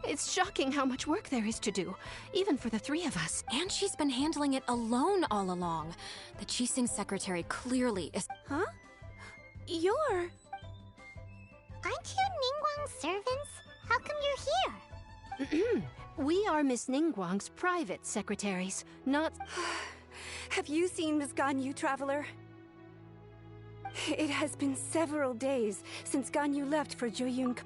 It's shocking how much work there is to do, even for the three of us. And she's been handling it alone all along. The Qixing secretary clearly is— Huh? You're... Aren't you Ningguang's servants? How come you're here? We are Miss Ningguang's private secretaries, not... Have you seen Miss Ganyu, Traveler? It has been several days since Ganyu left for Jueyun.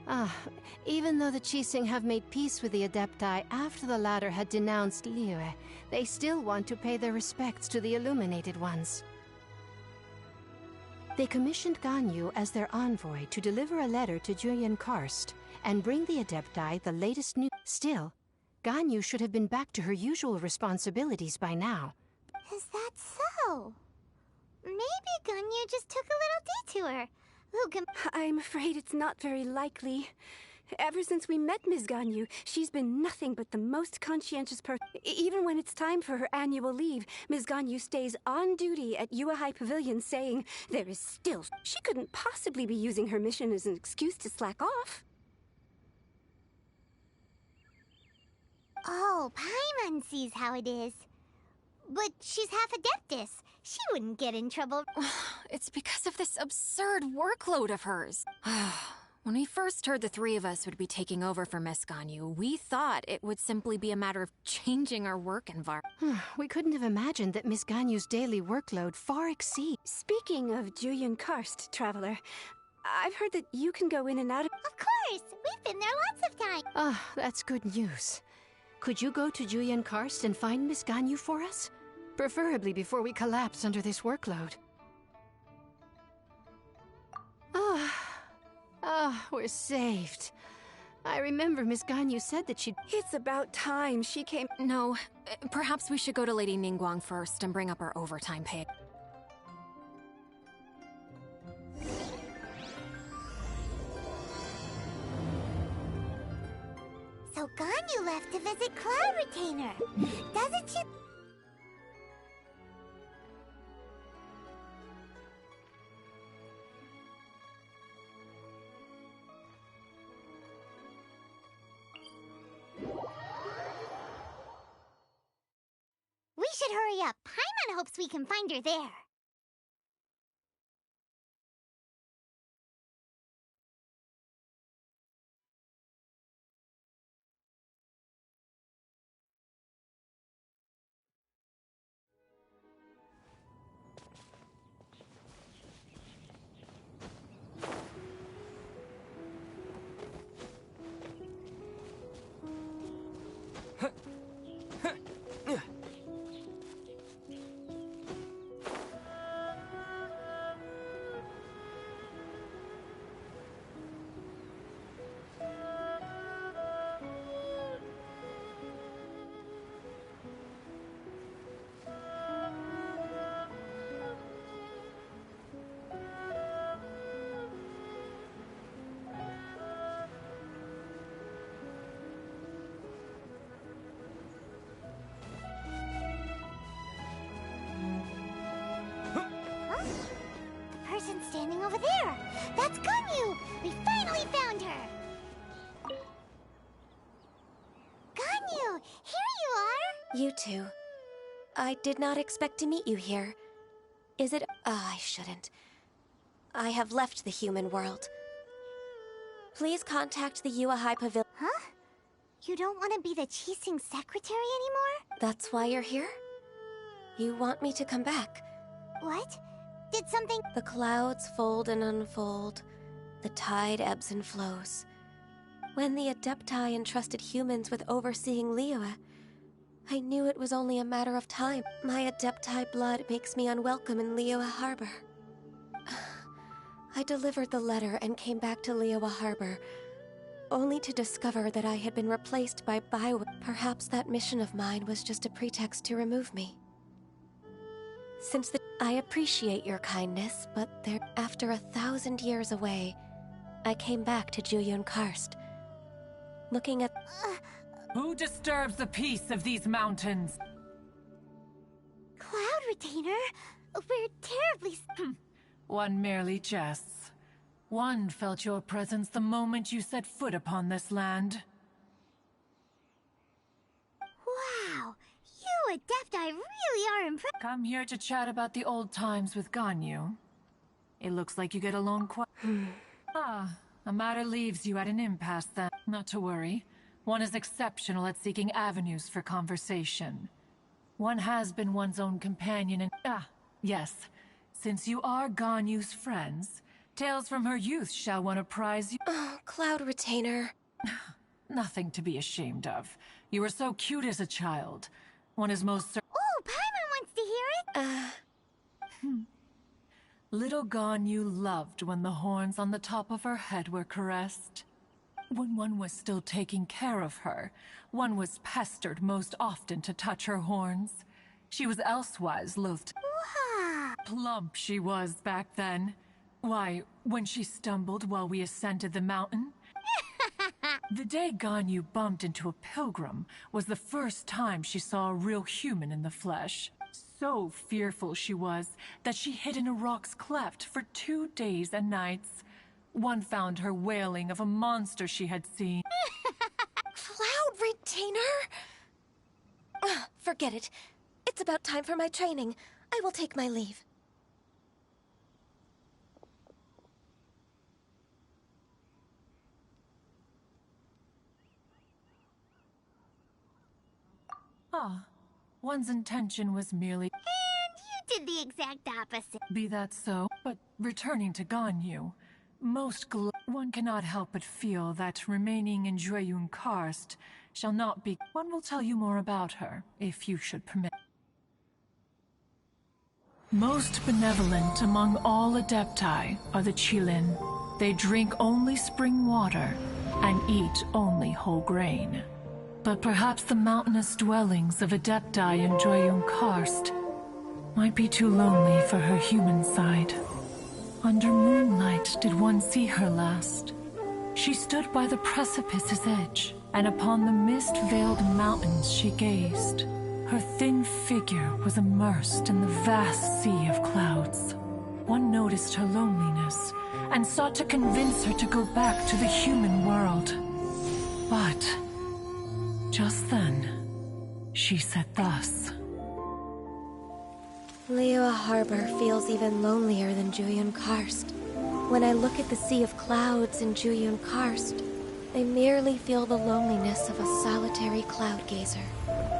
Even though the Qixing have made peace with the Adepti after the latter had denounced Liyue, they still want to pay their respects to the Illuminated Ones. They commissioned Ganyu as their envoy to deliver a letter to Jueyun Karst and bring the Adepti the latest news. Still, Ganyu should have been back to her usual responsibilities by now. Is that so? Maybe Ganyu just took a little detour. Who can... I'm afraid it's not very likely. Ever since we met Ms. Ganyu, she's been nothing but the most conscientious person. Even when it's time for her annual leave, Ms. Ganyu stays on duty at Yuehai Pavilion saying there is still... She couldn't possibly be using her mission as an excuse to slack off. Oh, Paimon sees how it is. But she's half Adeptus. She wouldn't get in trouble. It's because of this absurd workload of hers. When we first heard the three of us would be taking over for Miss Ganyu, we thought it would simply be a matter of changing our work environment. We couldn't have imagined that Miss Ganyu's daily workload far exceeds... Speaking of Jueyun Karst, Traveler, I've heard that you can go in and out of... Of course! We've been there lots of times! That's good news. Could you go to Jueyun Karst and find Miss Ganyu for us? Preferably before we collapse under this workload. We're saved. I remember Miss Ganyu said that she'd... It's about time she came... No, perhaps we should go to Lady Ningguang first and bring up our overtime pay. So Ganyu left to visit Cloud Retainer. Doesn't she... We should hurry up. Paimon hopes we can find her there. Standing over there! That's Ganyu! We finally found her! Ganyu! Here you are! You two. I did not expect to meet you here. Is it... I shouldn't. I have left the human world. Please contact the Yuehai Pavilion. Huh? You don't want to be the Qixing secretary anymore? That's why you're here? You want me to come back? What? Did something... The clouds fold and unfold. The tide ebbs and flows. When the Adepti entrusted humans with overseeing Liyue, I knew it was only a matter of time. My Adepti blood makes me unwelcome in Liyue Harbor. I delivered the letter and came back to Liyue Harbor, only to discover that I had been replaced by Baiwu. Perhaps that mission of mine was just a pretext to remove me. I appreciate your kindness, but after 1,000 years away, I came back to Jueyun Karst. Looking at... Who disturbs the peace of these mountains? Cloud Retainer? We're terribly... One merely jests. One felt your presence the moment you set foot upon this land. Adepti really are impressive. Come here to chat about the old times with Ganyu. It looks like you get along quite... a matter leaves you at an impasse then. Not to worry. One is exceptional at seeking avenues for conversation. One has been one's own companion and... yes. Since you are Ganyu's friends, tales from her youth shall one apprise you... Oh, Cloud Retainer. Nothing to be ashamed of. You were so cute as a child. One is most certain... Oh, Paimon wants to hear it. Little Ganyu loved when the horns on the top of her head were caressed. When one was still taking care of her, one was pestered most often to touch her horns. She was elsewise loath to... Plump she was back then. Why, when she stumbled while we ascended the mountain... The day Ganyu bumped into a pilgrim was the first time she saw a real human in the flesh. So fearful she was that she hid in a rock's cleft for 2 days and nights. One found her wailing of a monster she had seen. Cloud Retainer? Forget it. It's about time for my training. I will take my leave. One's intention was merely... And you did the exact opposite. Be that so, but returning to Ganyu, one cannot help but feel that remaining in Jueyun Karst shall not be... One will tell you more about her, if you should permit. Most benevolent among all Adepti are the Qilin. They drink only spring water and eat only whole grain. But perhaps the mountainous dwellings of Adepti in Jueyun Karst might be too lonely for her human side. Under moonlight did one see her last. She stood by the precipice's edge, and upon the mist-veiled mountains she gazed. Her thin figure was immersed in the vast sea of clouds. One noticed her loneliness, and sought to convince her to go back to the human world. But... just then, she said thus. Liyue Harbor feels even lonelier than Jueyun Karst. When I look at the sea of clouds in Jueyun Karst, I merely feel the loneliness of a solitary cloud gazer.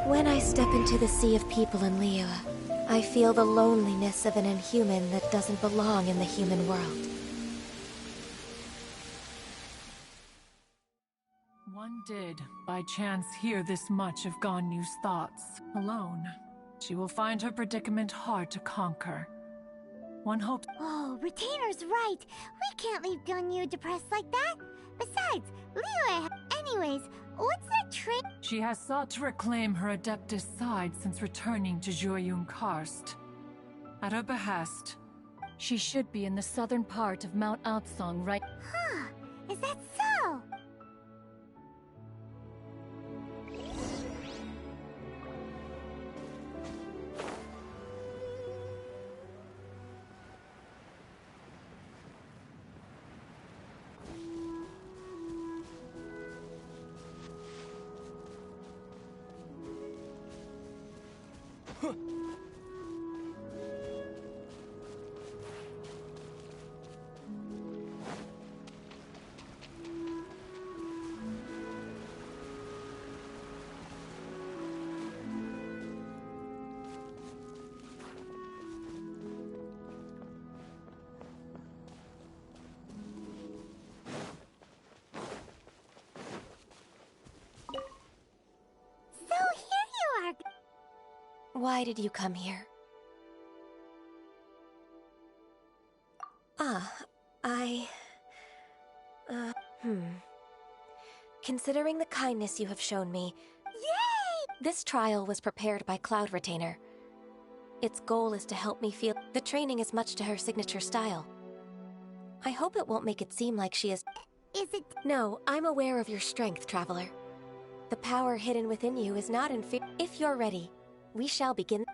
When I step into the sea of people in Liyue, I feel the loneliness of an inhuman that doesn't belong in the human world. One did, by chance, hear this much of Ganyu's thoughts. Alone, she will find her predicament hard to conquer. One hopes... Oh, Retainer's right. We can't leave Ganyu depressed like that. Besides, Liyue... Anyways, what's that trick? She has sought to reclaim her Adeptus side since returning to Jueyun Karst. At her behest, she should be in the southern part of Mount Aotsong right... Huh, is that so? Why did you come here? Considering the kindness you have shown me... Yay! This trial was prepared by Cloud Retainer. Its goal is to help me feel... The training is much to her signature style. I hope it won't make it seem like she is... Is it... No, I'm aware of your strength, Traveler. The power hidden within you is not inferior... If you're ready, we shall begin...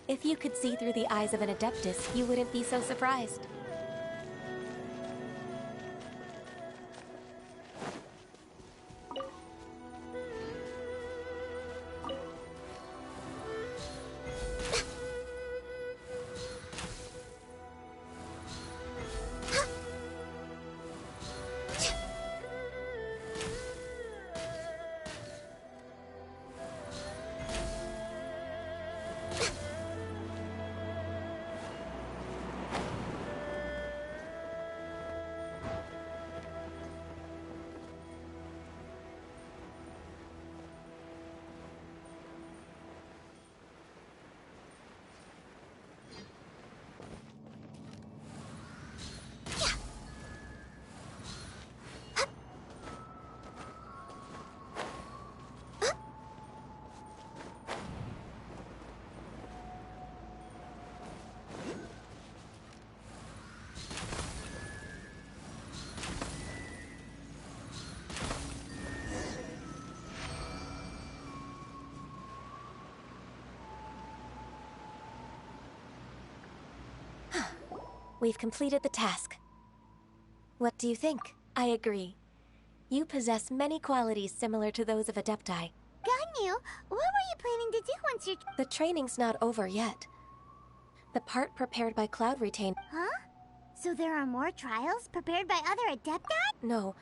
If you could see through the eyes of an Adeptus, you wouldn't be so surprised. We've completed the task. What do you think? I agree. You possess many qualities similar to those of Adepti. Ganyu, what were you planning to do once you're... The training's not over yet. The part prepared by Cloud retained... Huh? So there are more trials prepared by other Adepti? No.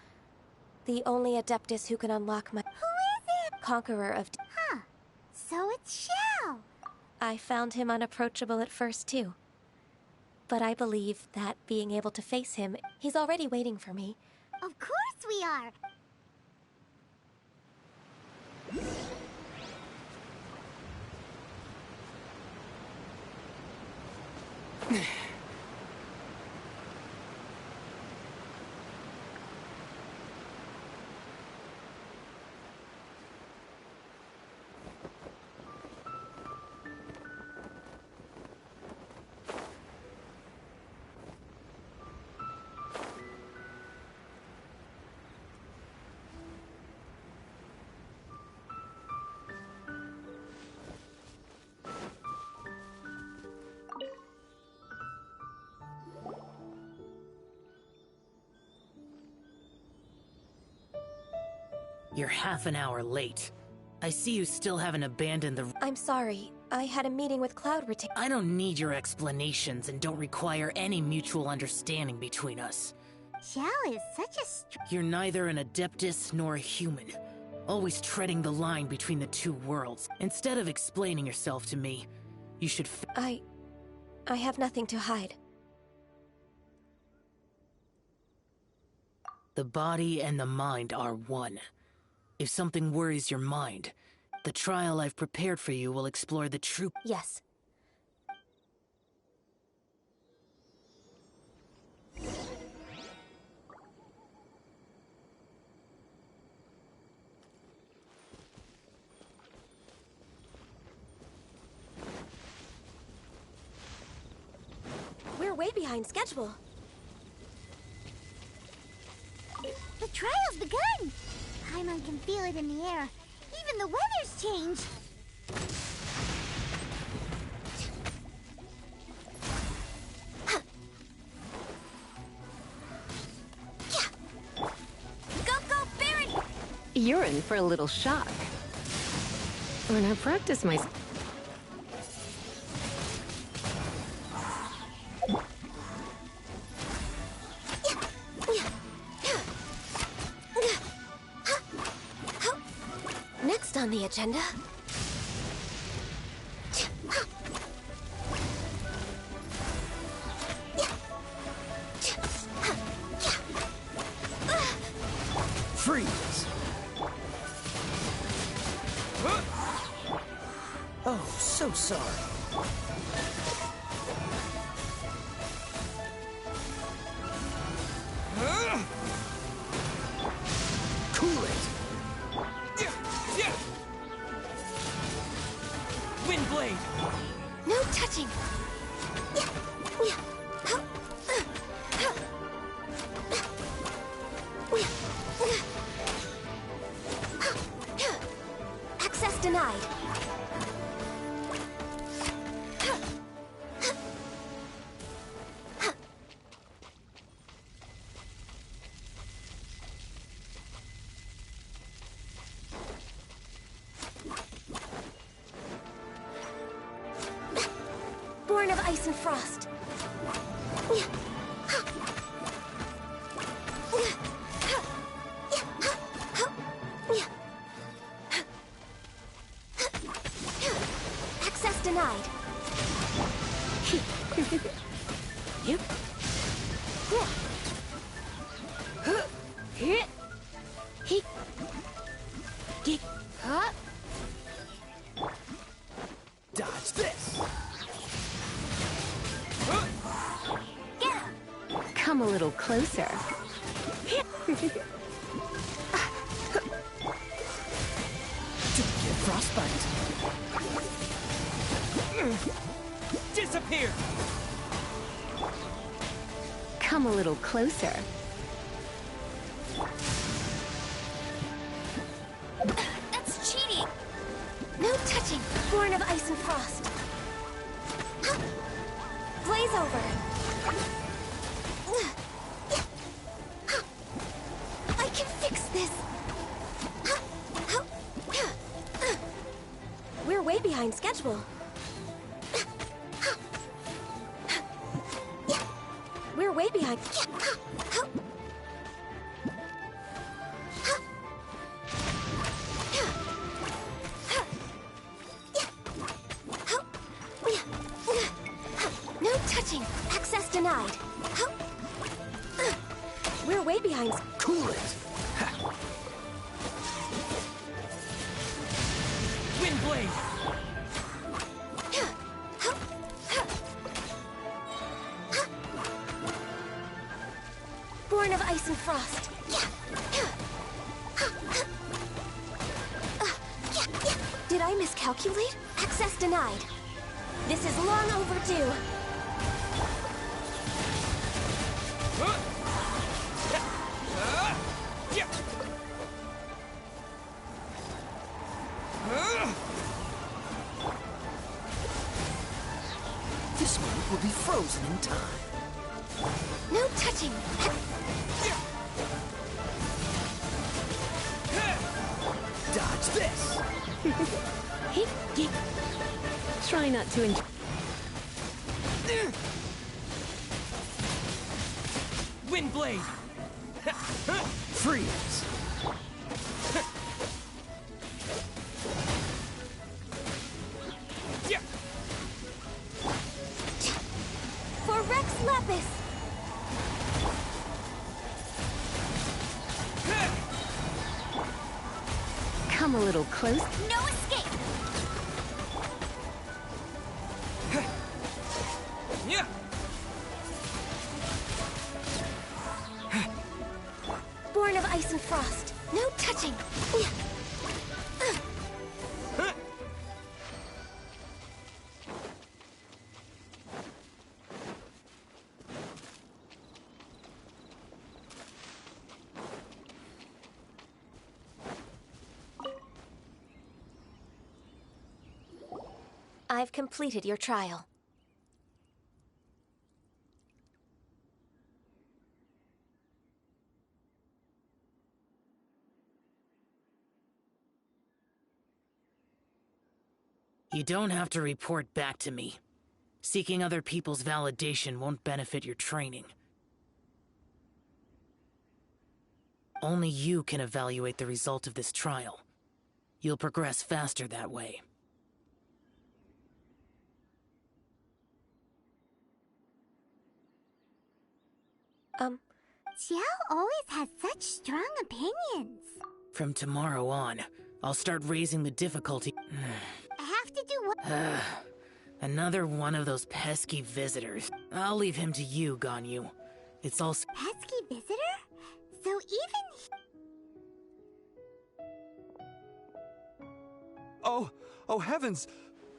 The only Adeptus who can unlock my... Who is it? Conqueror of... Huh. So it's Shao. I found him unapproachable at first, too. But I believe that being able to face him, he's already waiting for me. Of course we are. You're half an hour late. I see you still haven't abandoned the... I'm sorry. I had a meeting with Cloud retain... I don't need your explanations and don't require any mutual understanding between us. Shao is such a You're neither an Adeptus nor a human. Always treading the line between the two worlds. Instead of explaining yourself to me, you should... I have nothing to hide. The body and the mind are one. If something worries your mind, the trial I've prepared for you will explore the true... Yes. We're way behind schedule. The trial's begun! Paimon can feel it in the air. Even the weather's changed. Go, Baron! You're in for a little shock. When I practice my... Next on the agenda... Freeze! Oh, so sorry. Cool it! Wind blade! No touching! Access denied. Born of ice and frost. Access denied. Yep. Hit. He. Get. Up. Dodge this! Get him. Come a little closer. Don't get frostbite! Disappear! Come a little closer. That's cheating. No touching. Born of ice and frost. Blaze over. I can fix this. We're way behind schedule. We're way behind. No touching. Access denied. We're way behind. Cool it! Wind blade! Born of ice and frost. Did I miscalculate? Access denied. This is long overdue. This one will be frozen in time. No touching. Dodge this! Try not to enjoy. Wind blade! Freeze! For Rex Lapis. Come a little close. No escape. Yeah! Born of ice and frost. No touching. I've completed your trial. You don't have to report back to me. Seeking other people's validation won't benefit your training. Only you can evaluate the result of this trial. You'll progress faster that way. Xiao always has such strong opinions. From tomorrow on, I'll start raising the difficulty. I have to do what? Another one of those pesky visitors. I'll leave him to you, Ganyu. It's all... Pesky visitor? So even... Oh heavens!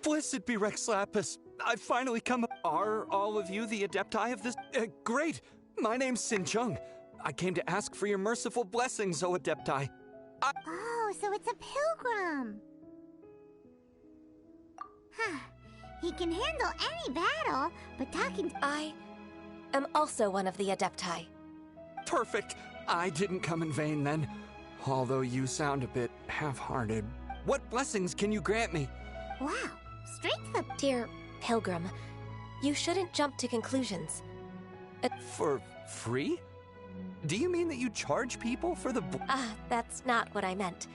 Blessed be Rex Lapis! I've finally come... Are all of you the Adepti of this... great! My name's Sin Chung. I came to ask for your merciful blessings, O Adepti. Oh, so it's a pilgrim. Huh. He can handle any battle, but talking to... I am also one of the Adepti. Perfect! I didn't come in vain then. Although you sound a bit half-hearted. What blessings can you grant me? Wow, straight to the... Dear Pilgrim, You shouldn't jump to conclusions. For free? Do you mean that you charge people for the That's not what I meant.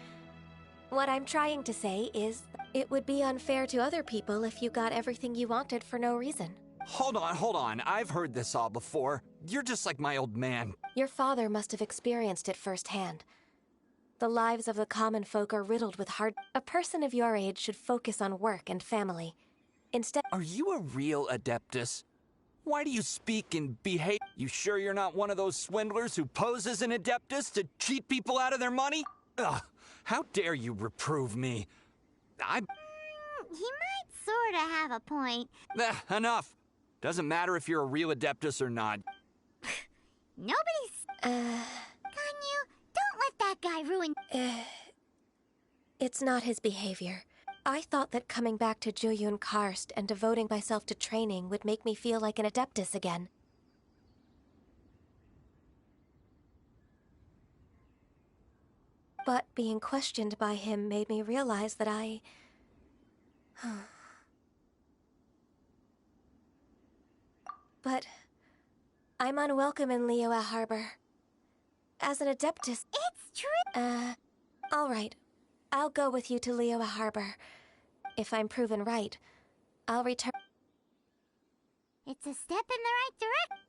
What I'm trying to say is, it would be unfair to other people if you got everything you wanted for no reason. Hold on. I've heard this all before. You're just like my old man. Your father must have experienced it firsthand. The lives of the common folk are riddled with hard... A person of your age should focus on work and family. Instead... Are you a real Adeptus? Why do you speak and behave? You sure you're not one of those swindlers who pose as an Adeptus to cheat people out of their money? Ugh, how dare you reprove me? He might sorta have a point. Enough. Doesn't matter if you're a real Adeptus or not. Nobody's... Ganyu, don't let that guy ruin... It's not his behavior. I thought that coming back to Jueyun Karst and devoting myself to training would make me feel like an Adeptus again. But being questioned by him made me realize that I... But I'm unwelcome in Liyue Harbor. As an Adeptus... It's true! All right. I'll go with you to Liyue Harbor. If I'm proven right, I'll return... It's a step in the right direction.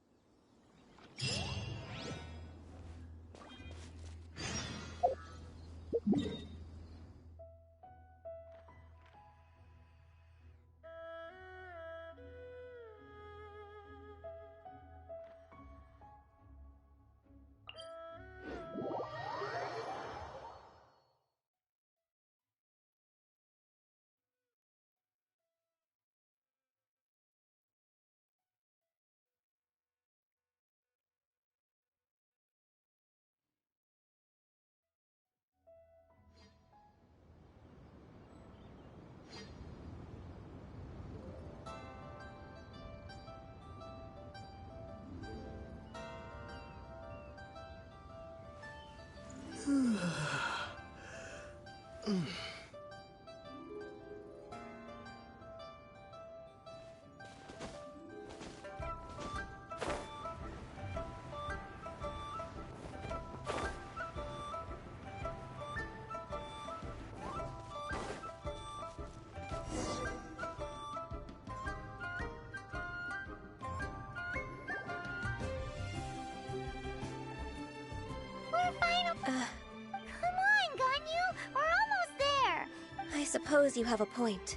Come on, Ganyu! We're almost there! I suppose you have a point.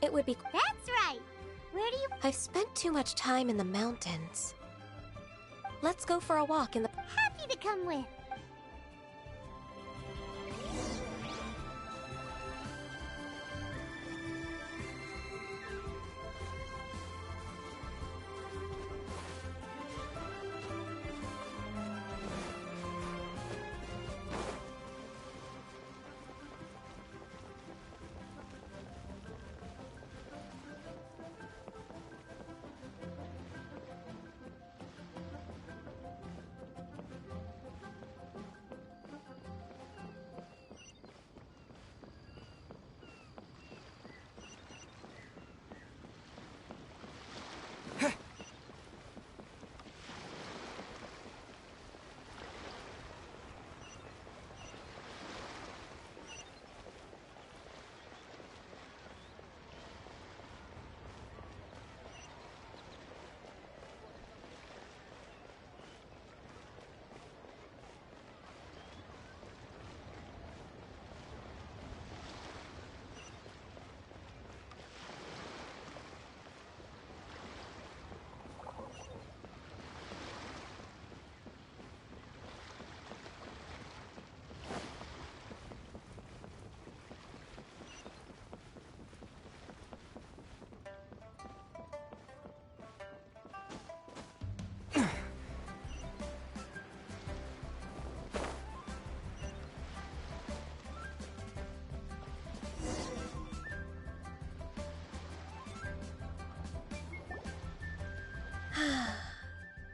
It would be... That's right! Where do you... I've spent too much time in the mountains. Let's go for a walk in the... Happy to come with!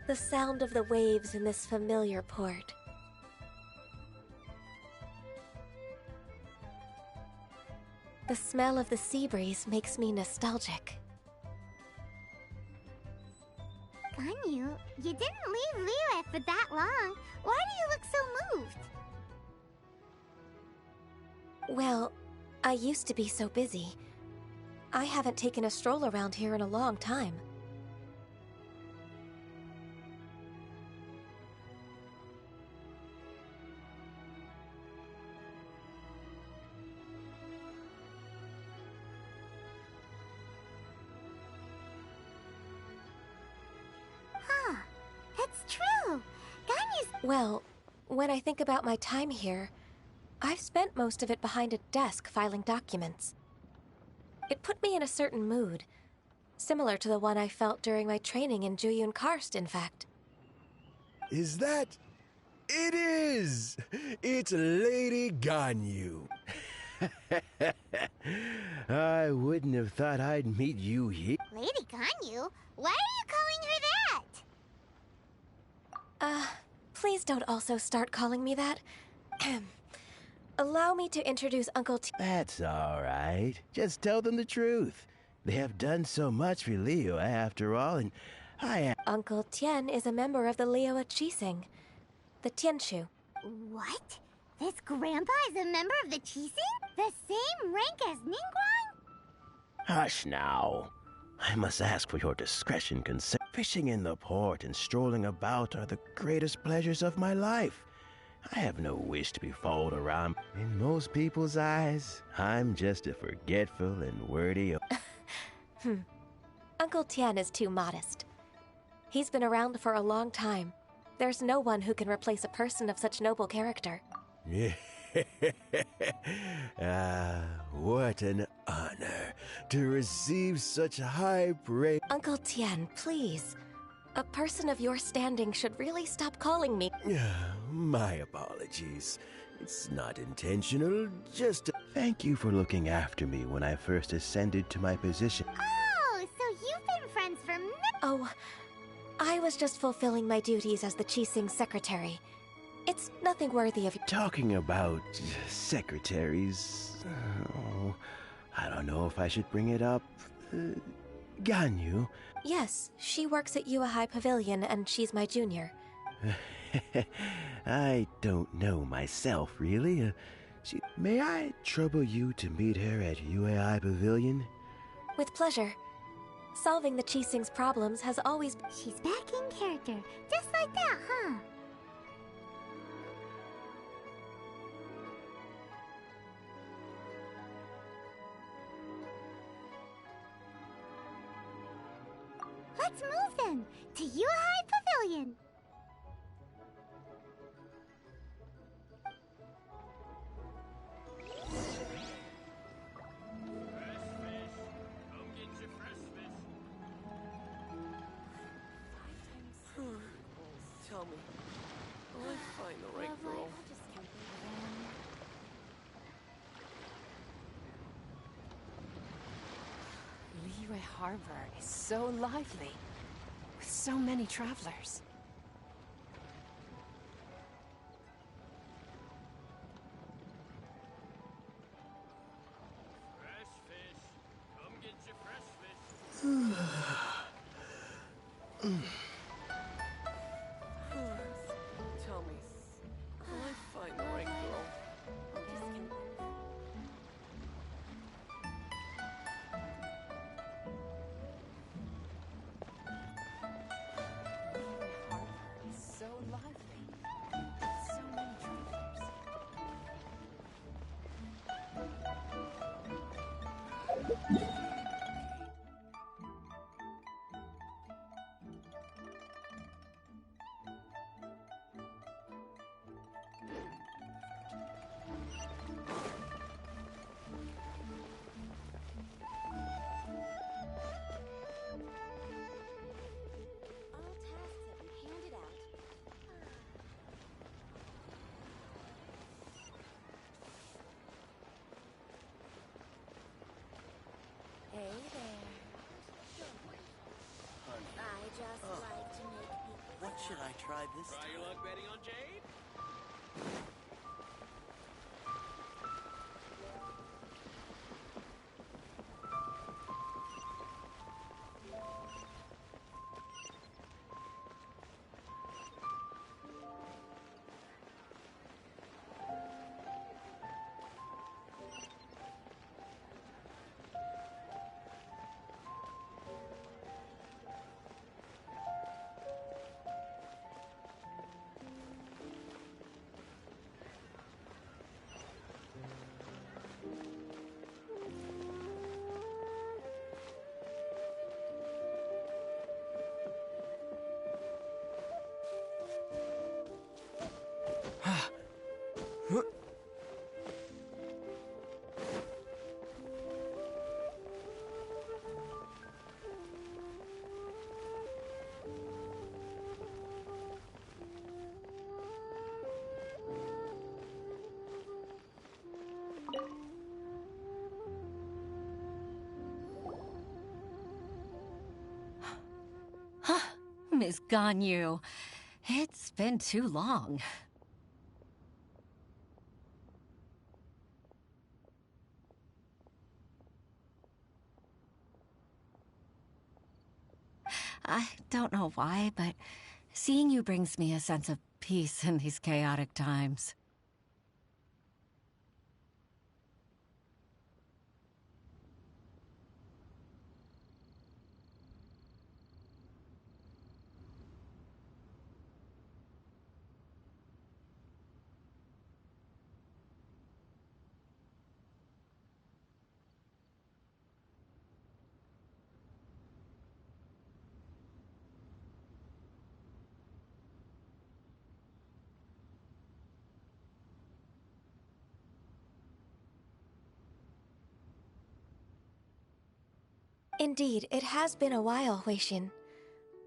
The sound of the waves in this familiar port. The smell of the sea breeze makes me nostalgic. You didn't leave Liyue for that long. Why do you look so moved? Well, I used to be so busy. I haven't taken a stroll around here in a long time. Huh. It's true. Ganyu's... Well, when I think about my time here, I've spent most of it behind a desk filing documents. It put me in a certain mood, similar to the one I felt during my training in Jueyun Karst, in fact. Is that... It is! It's Lady Ganyu. I wouldn't have thought I'd meet you here. Lady Ganyu? Why are you calling her that? Please don't also start calling me that. Allow me to introduce Uncle T. That's all right. Just tell them the truth. They have done so much for Liyue after all, and I am... Uncle Tien is a member of the Liyue Qixing, the Tianshu. What? This grandpa is a member of the Qixing? The same rank as Ningguang? Hush now. I must ask for your discretion, fishing in the port and strolling about are the greatest pleasures of my life. I have no wish to be followed around. In most people's eyes, I'm just a forgetful and wordy... Uncle Tien is too modest. He's been around for a long time. There's no one who can replace a person of such noble character. What an honor to receive such high praise. Uncle Tien, please. A person of your standing should really stop calling me. My apologies. It's not intentional, just... Thank you for looking after me when I first ascended to my position. Oh, so you've been friends for many... Oh, I was just fulfilling my duties as the Qixing secretary. It's nothing worthy of... Talking about secretaries... I don't know if I should bring it up. Ganyu? Yes, she works at Yue High Pavilion and she's my junior. I don't know myself, really. May I trouble you to meet her at Yue High Pavilion? With pleasure. Solving the Qixing's problems has always... She's back in character. Just like that, huh? Let's move then, to Yue High Pavilion. Tell me, will I find the right girl? Liyue Harbor is so lively, with so many travelers. Fresh fish. Come get your fresh fish. Tell me, will I find the right girl? Liyue Harbor is so lively, with so many travelers. Hey there. I just like to make people... What should I try this time? Try your luck betting on Jade? Miss Ganyu. It's been too long. I don't know why, but seeing you brings me a sense of peace in these chaotic times. Indeed, it has been a while, Huixin.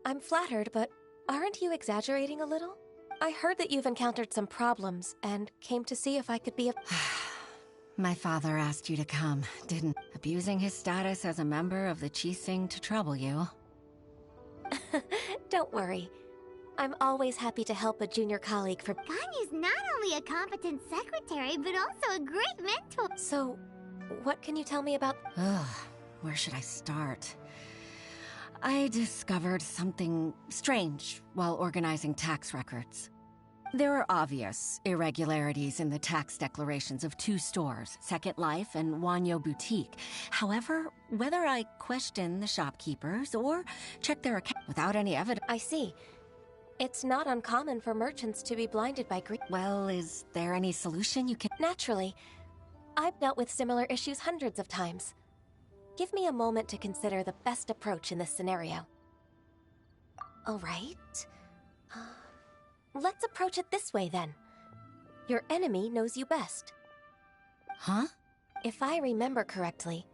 I'm flattered, but aren't you exaggerating a little? I heard that you've encountered some problems, and came to see if I could be of— My father asked you to come, didn't? Abusing his status as a member of the Qixing to trouble you. Don't worry. I'm always happy to help a junior colleague for— Ganyu's not only a competent secretary, but also a great mentor. So, what can you tell me about— Ugh, where should I start? I discovered something strange while organizing tax records. There are obvious irregularities in the tax declarations of two stores, Second Life and Wanyo Boutique. However, whether I question the shopkeepers or check their account without any evidence— I see. It's not uncommon for merchants to be blinded by greed. Well, is there any solution you can— Naturally. I've dealt with similar issues hundreds of times. Give me a moment to consider the best approach in this scenario. All right. Let's approach it this way, then. Your enemy knows you best. Huh? If I remember correctly,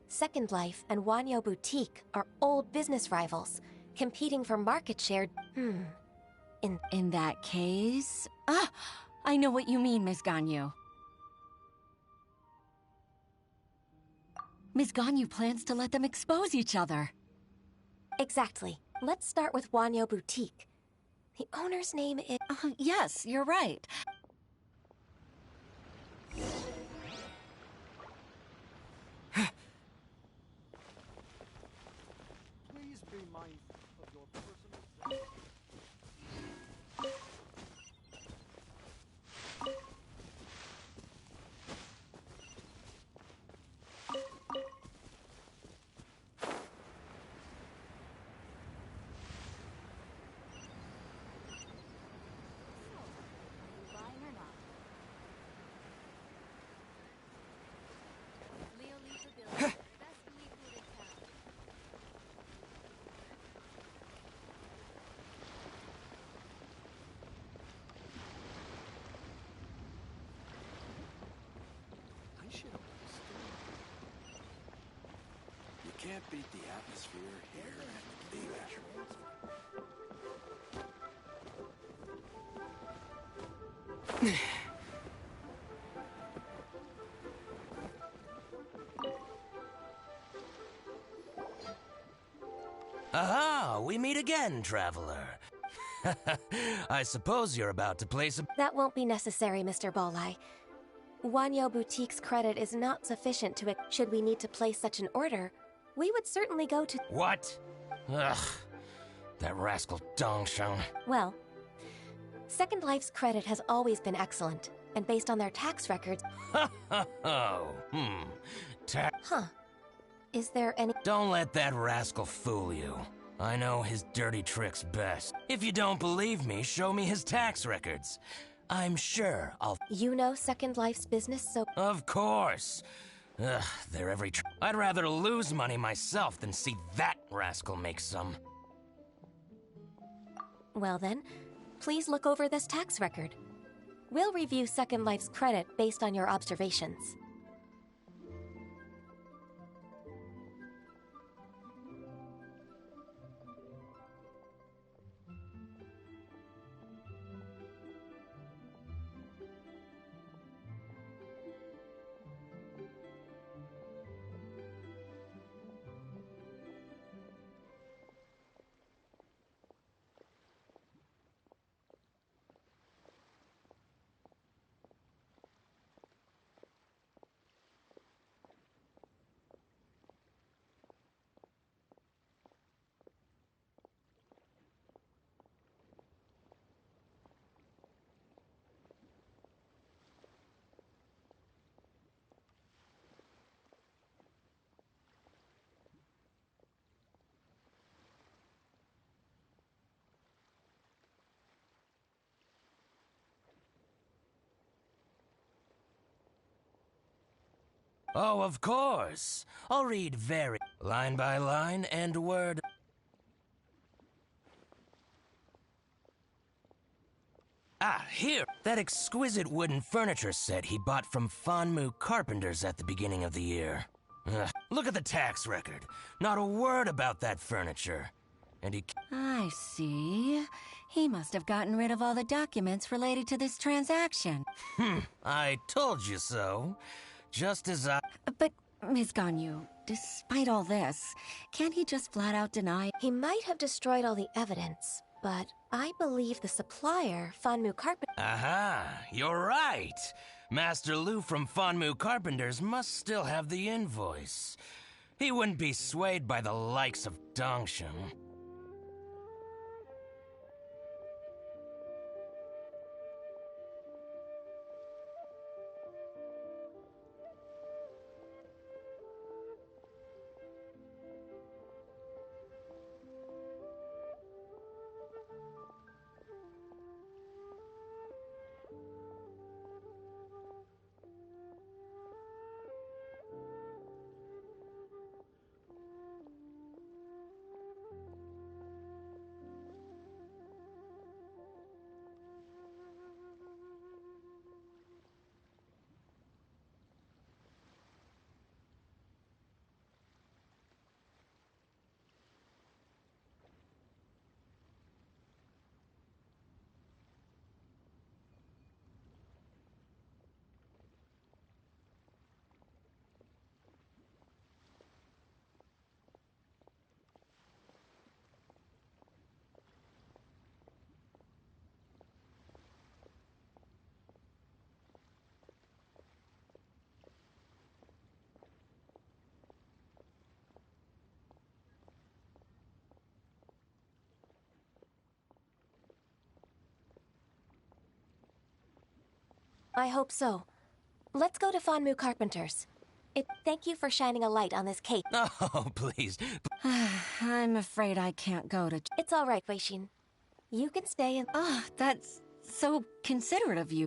Second Life and Wanyo Boutique are old business rivals, competing for market share. In that case— I know what you mean, Miss Ganyu. Miss Ganyu plans to let them expose each other. Exactly. Let's start with Wanyo Boutique. The owner's name is— yes, you're right. Please be mindful of your personal safety. You can't beat the atmosphere here at the Aha! We meet again, traveler. I suppose you're about to place a— That won't be necessary, Mr. Bolai. Wanyo Boutique's credit is not sufficient to— Should we need to place such an order, we would certainly go to— What? Ugh. That rascal Dongsheng. Well, Second Life's credit has always been excellent, and based on their tax records— Huh. Is there any— Don't let that rascal fool you. I know his dirty tricks best. If you don't believe me, show me his tax records. I'm sure I'll— You know Second Life's business, so— Of course. Ugh, they're every— I'd rather lose money myself than see that rascal make some. Well then, please look over this tax record. We'll review Second Life's credit based on your observations. Oh, of course. I'll read line by line and word. Ah, here! That exquisite wooden furniture set he bought from Fanmu Carpenters at the beginning of the year. Ugh, look at the tax record. Not a word about that furniture. And he... I see. He must have gotten rid of all the documents related to this transaction. I told you so. Just as I... But, Ms. Ganyu, despite all this, can't he just flat out deny... He might have destroyed all the evidence, but I believe the supplier, Fanmu Carpenter... Aha! You're right! Master Lu from Fanmu Carpenters must still have the invoice. He wouldn't be swayed by the likes of Dongshin. I hope so. Let's go to Fanmu Carpenters. Thank you for shining a light on this case. Oh, please. I'm afraid I can't go to... It's all right, Weishin. You can stay and... Oh, that's so considerate of you.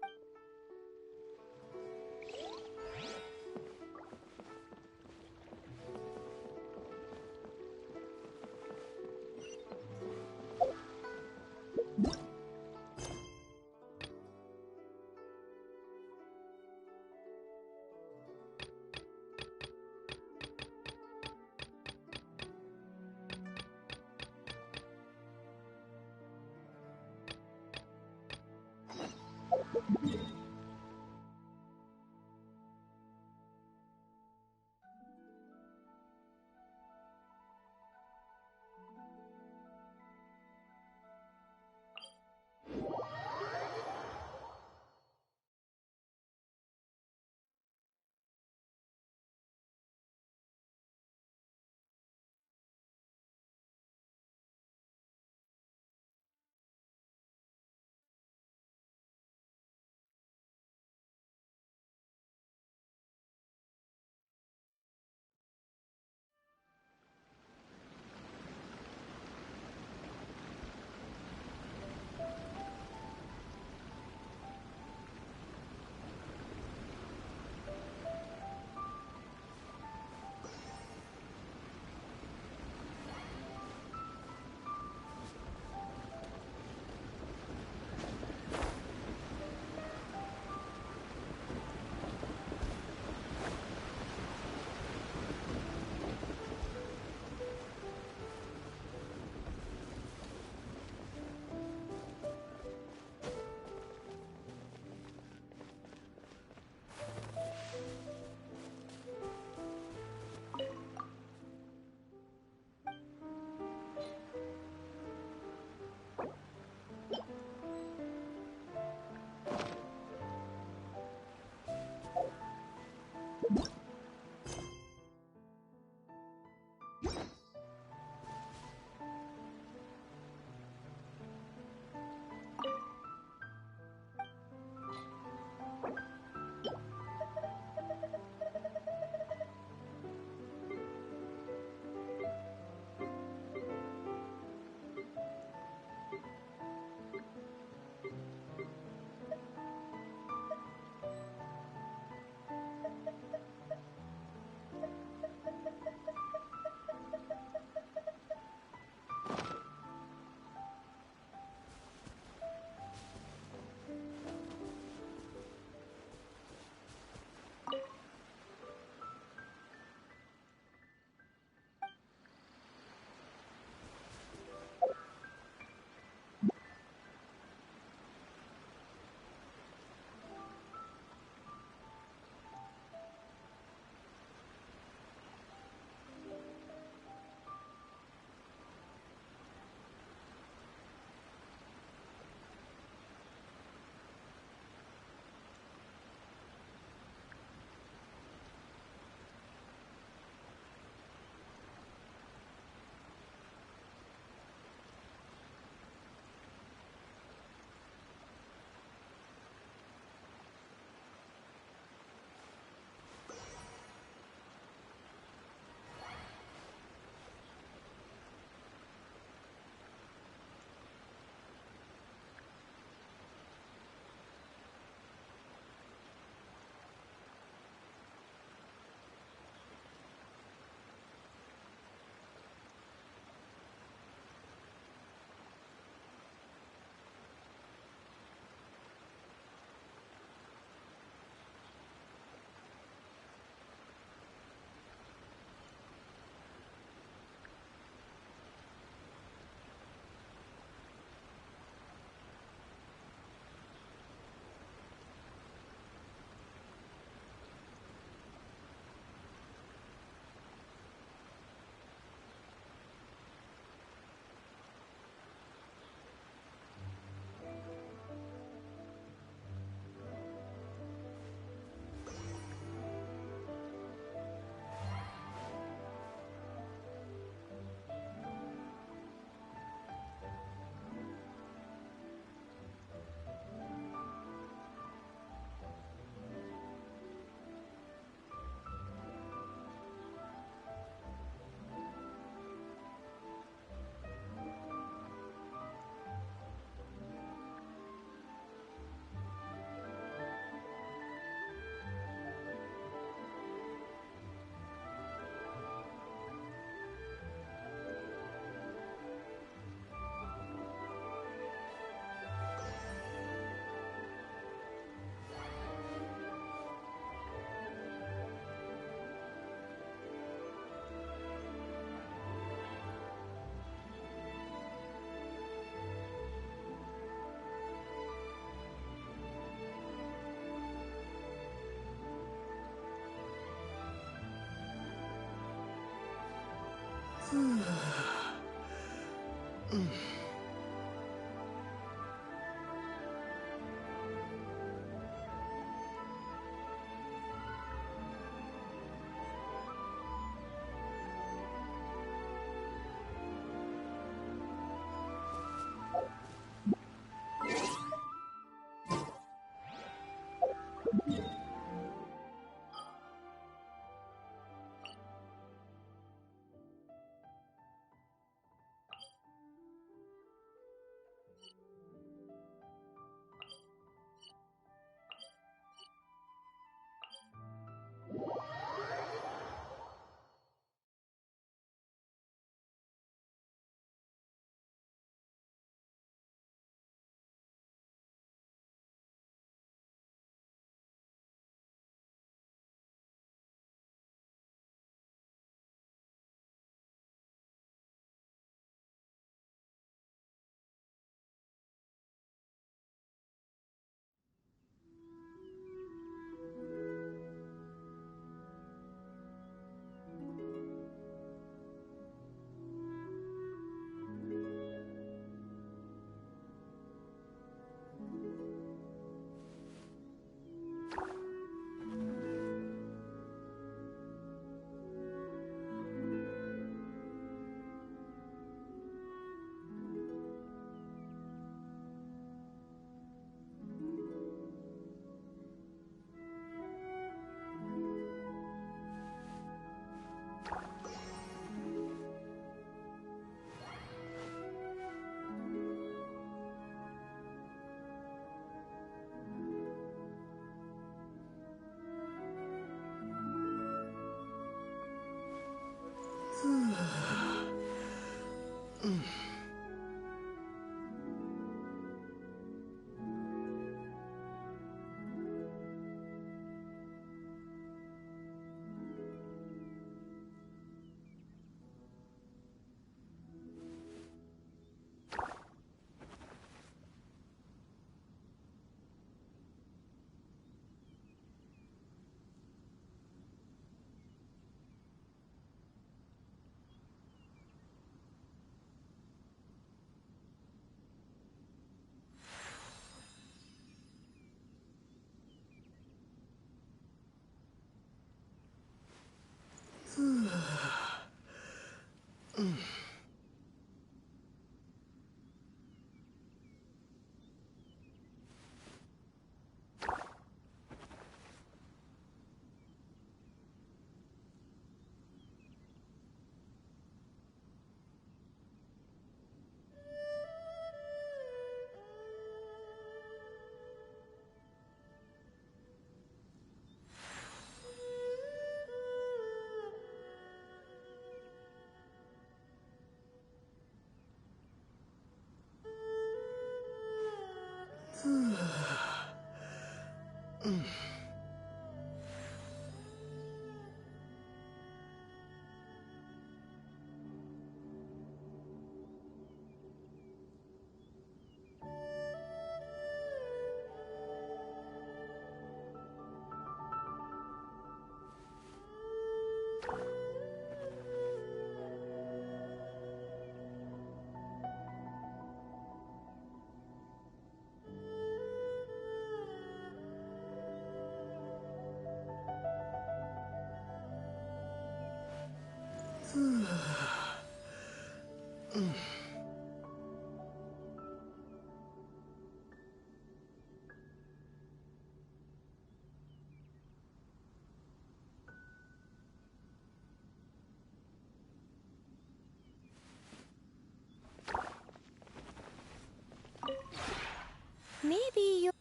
Maybe you...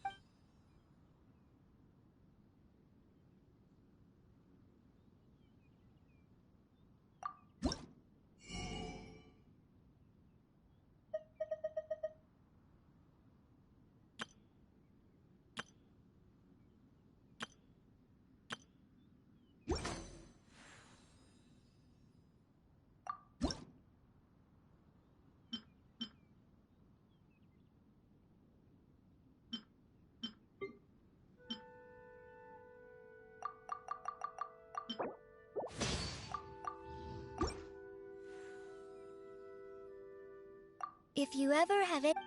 If you ever have it...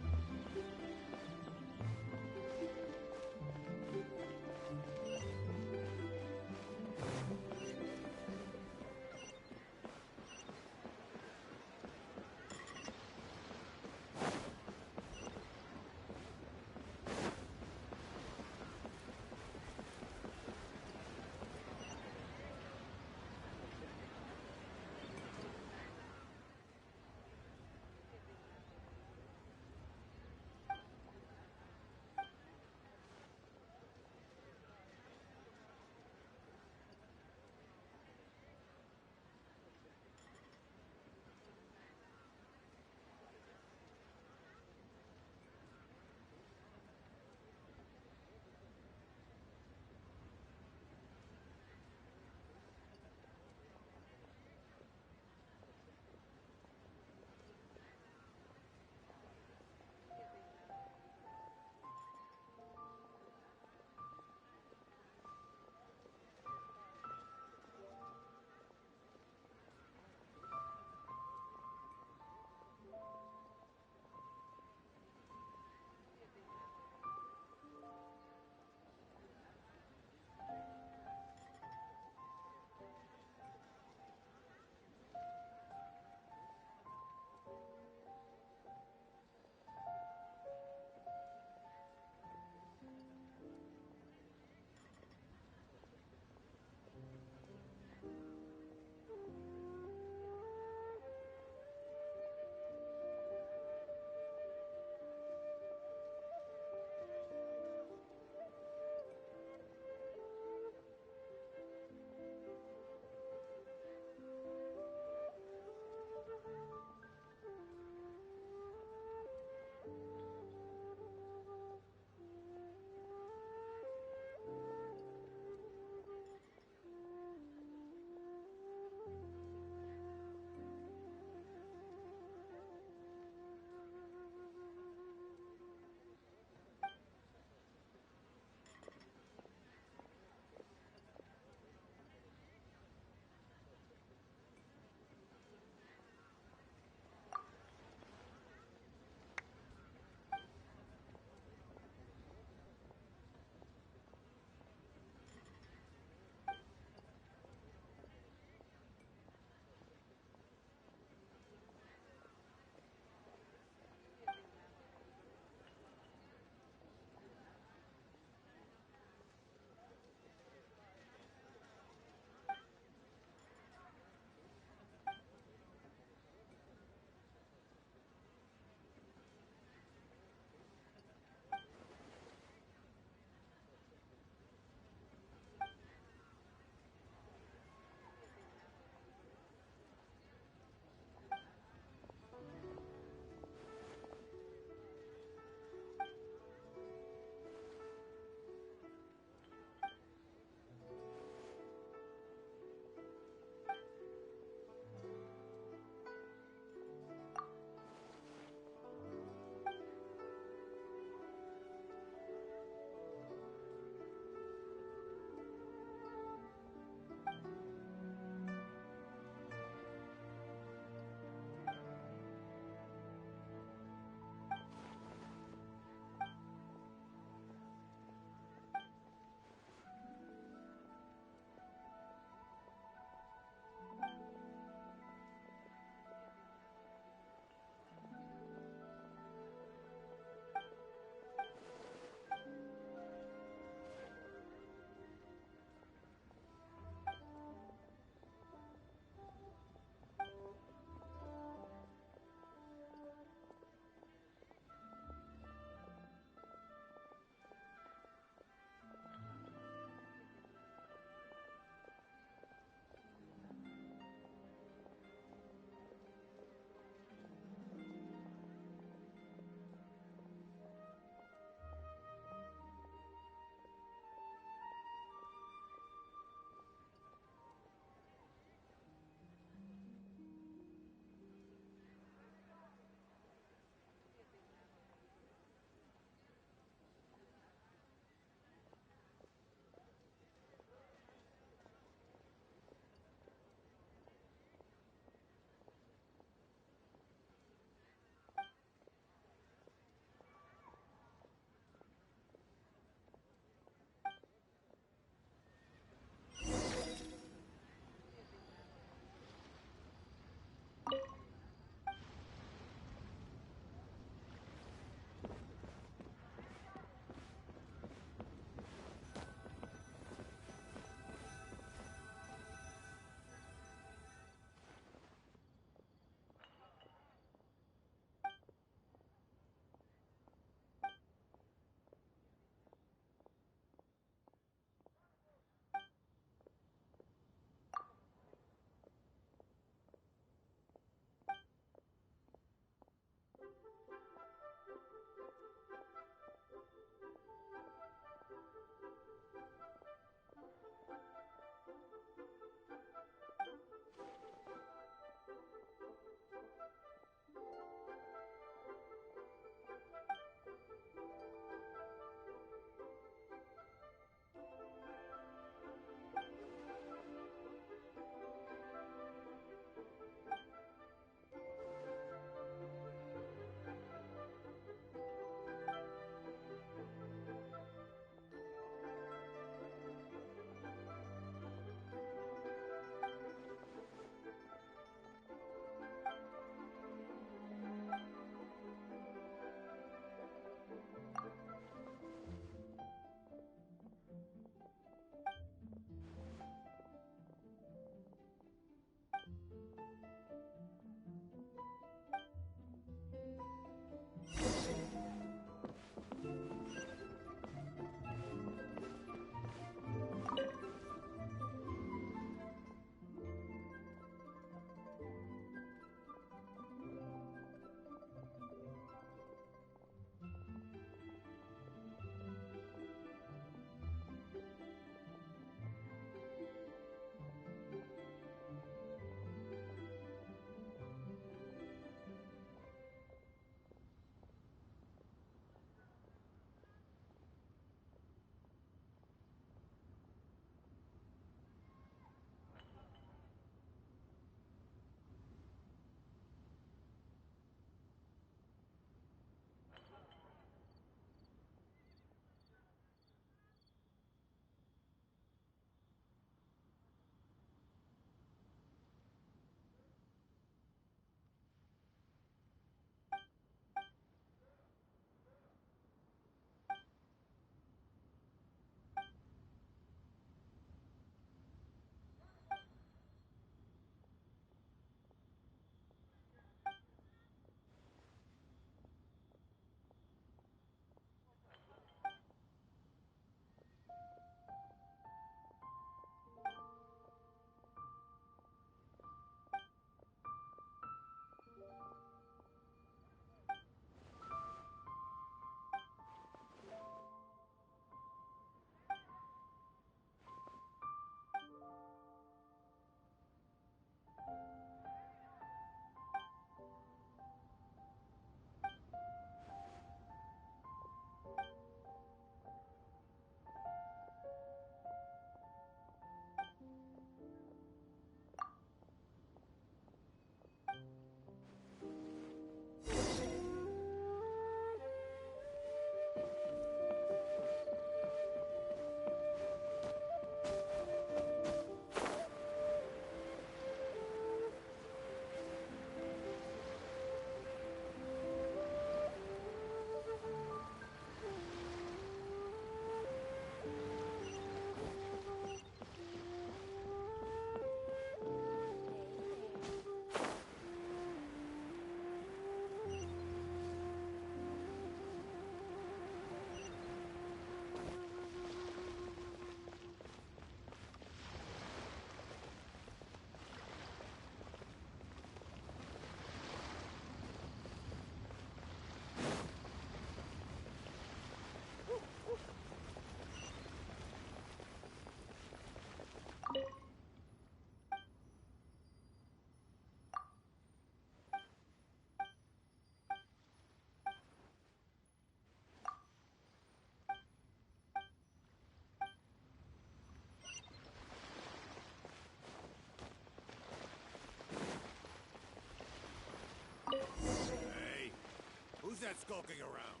that skulking around?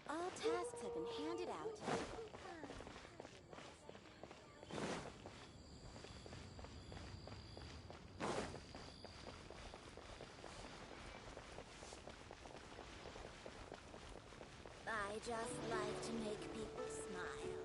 All tasks have been handed out. I just like to make people smile.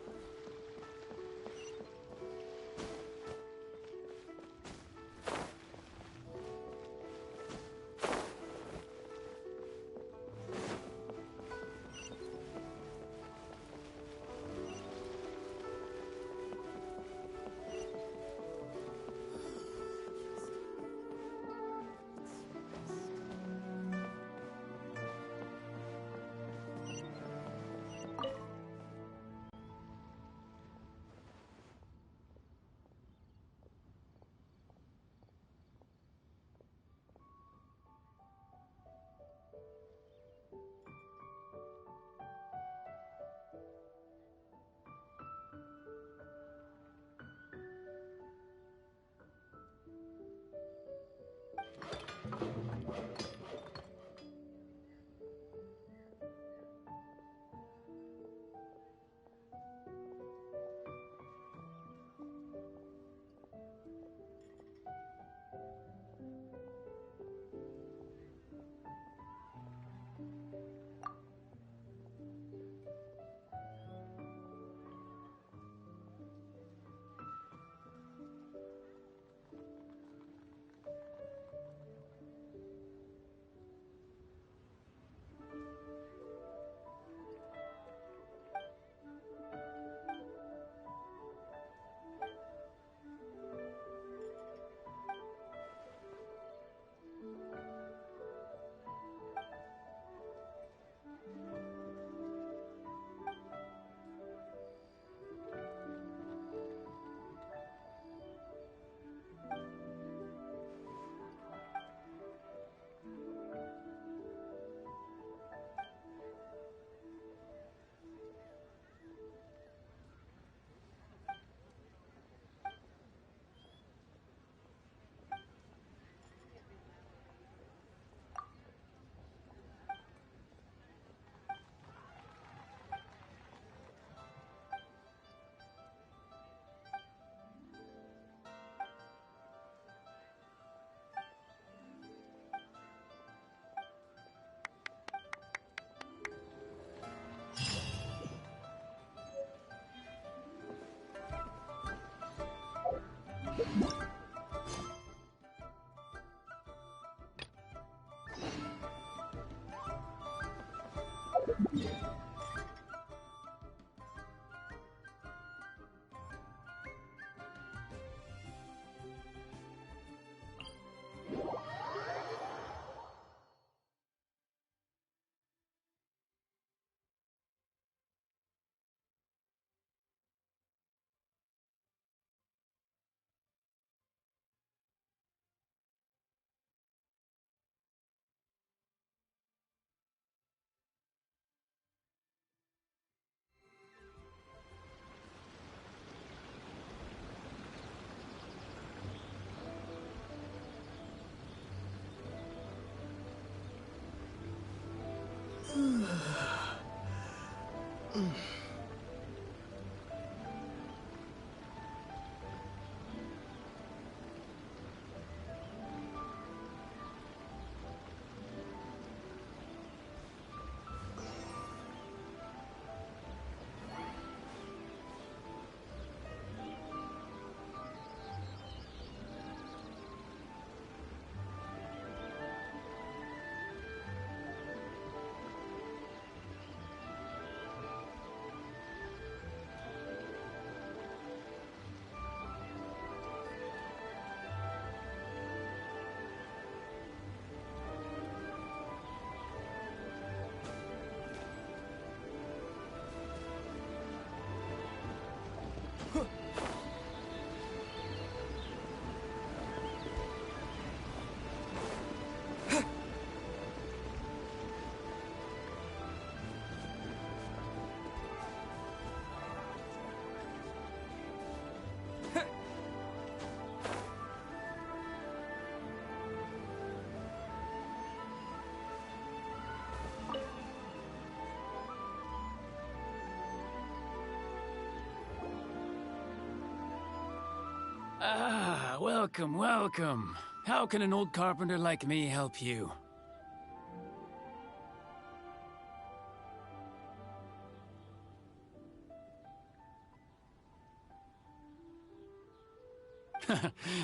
Ah, welcome, welcome. How can an old carpenter like me help you?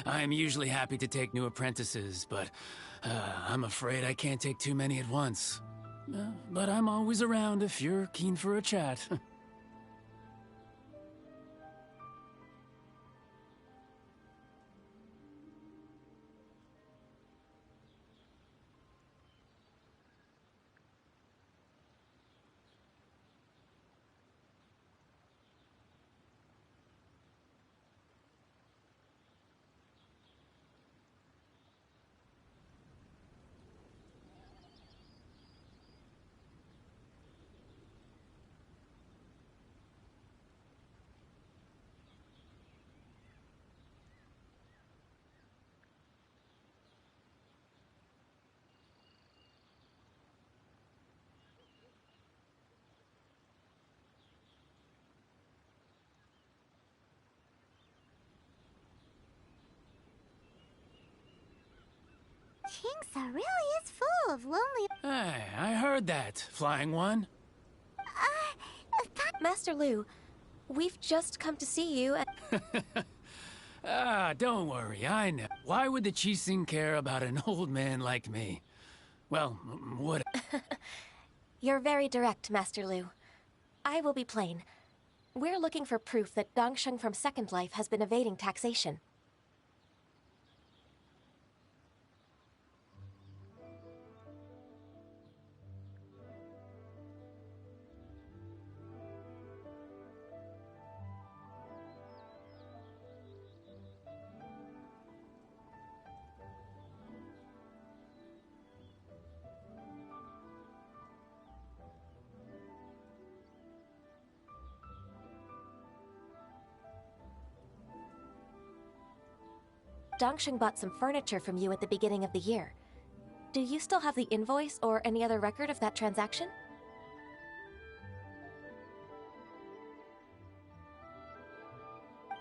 I'm usually happy to take new apprentices, but I'm afraid I can't take too many at once. But I'm always around if you're keen for a chat. Kingsa really is full of lonely... Hey, I heard that, Flying One. Master Lu, we've just come to see you and... Ah, don't worry, I know. Why would the Qixing care about an old man like me? Well, what... You're very direct, Master Lu. I will be plain. We're looking for proof that Dongsheng from Second Life has been evading taxation. Dongsheng bought some furniture from you at the beginning of the year. Do you still have the invoice or any other record of that transaction?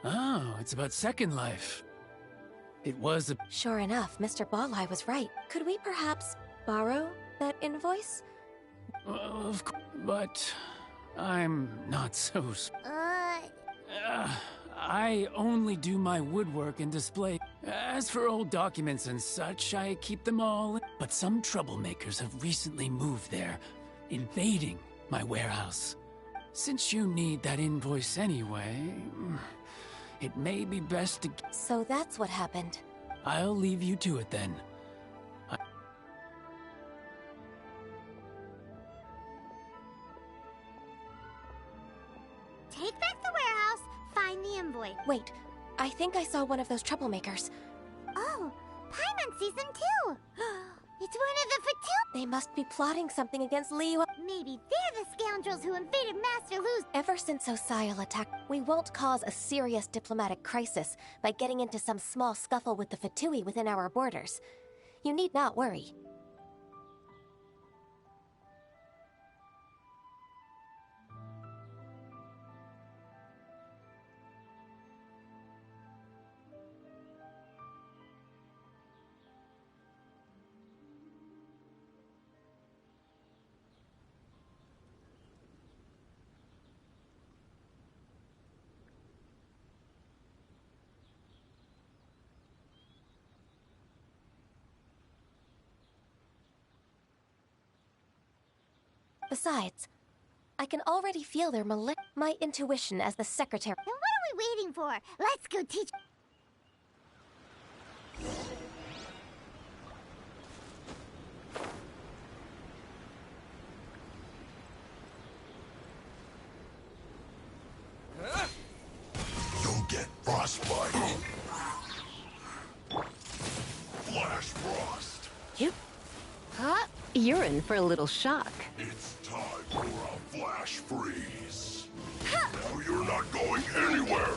Oh, it's about Second Life. It was a... Sure enough, Mr. Balai was right. Could we perhaps borrow that invoice? Of course, but I'm not so... I only do my woodwork and display. As for old documents and such, I keep them all. But some troublemakers have recently moved there, invading my warehouse. Since you need that invoice anyway, it may be best to... So that's what happened. I'll leave you to it then. Take back the warehouse, find the invoice. Wait, I think I saw one of those troublemakers. Oh, Paimon sees them too. It's one of the Fatu... They must be plotting something against Liu. Maybe they're the scoundrels who invaded Master Lu's... Ever since Osial attacked, we won't cause a serious diplomatic crisis by getting into some small scuffle with the Fatui within our borders. You need not worry. Besides, I can already feel their my intuition as the secretary. Then what are we waiting for? Let's go teach... You'll get frostbite. Flash frost. You? Huh? You're in for a little shock. It's time for a flash freeze. Now you're not going anywhere.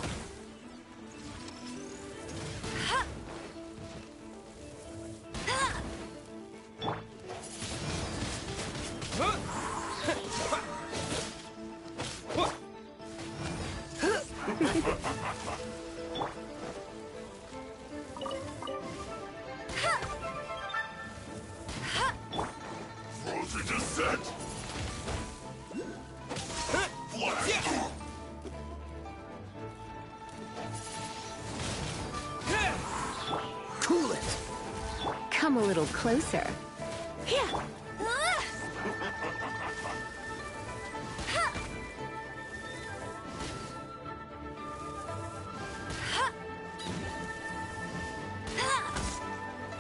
Come a little closer. Yeah.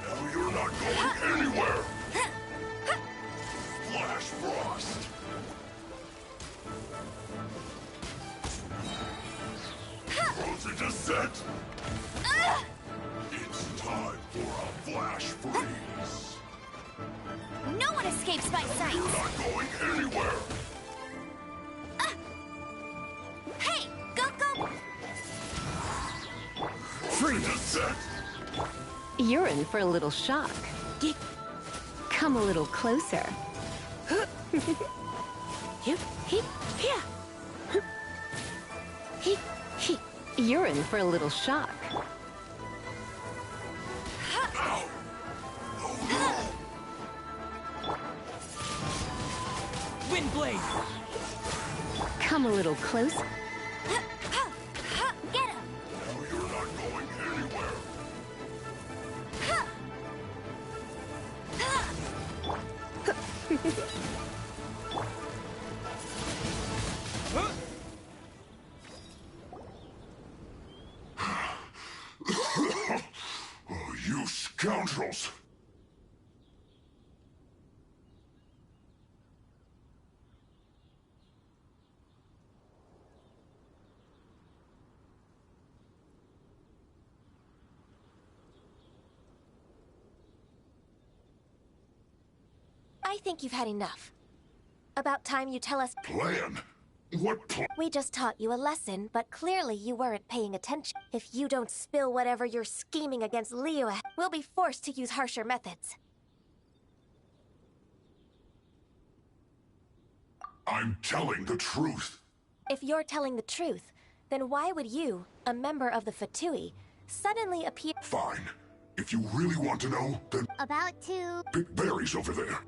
Now you're not going anywhere! Flash Frost! Frozen Descent! It's time for a Flash Freeze! No one escapes my sight! You're not going anywhere! Hey! Go! Frozen Descent! You're in for a little shock. Come a little closer. You're in for a little shock. Windblade! Come a little closer. Get him! Now you're not going anywhere! Oh, you scoundrels! I think you've had enough. About time you tell us— Plan? What plan? We just taught you a lesson, but clearly you weren't paying attention. If you don't spill whatever you're scheming against Liyue, we'll be forced to use harsher methods. I'm telling the truth. If you're telling the truth, then why would you, a member of the Fatui, suddenly appear— Fine. If you really want to know, then About to... pick berries over there.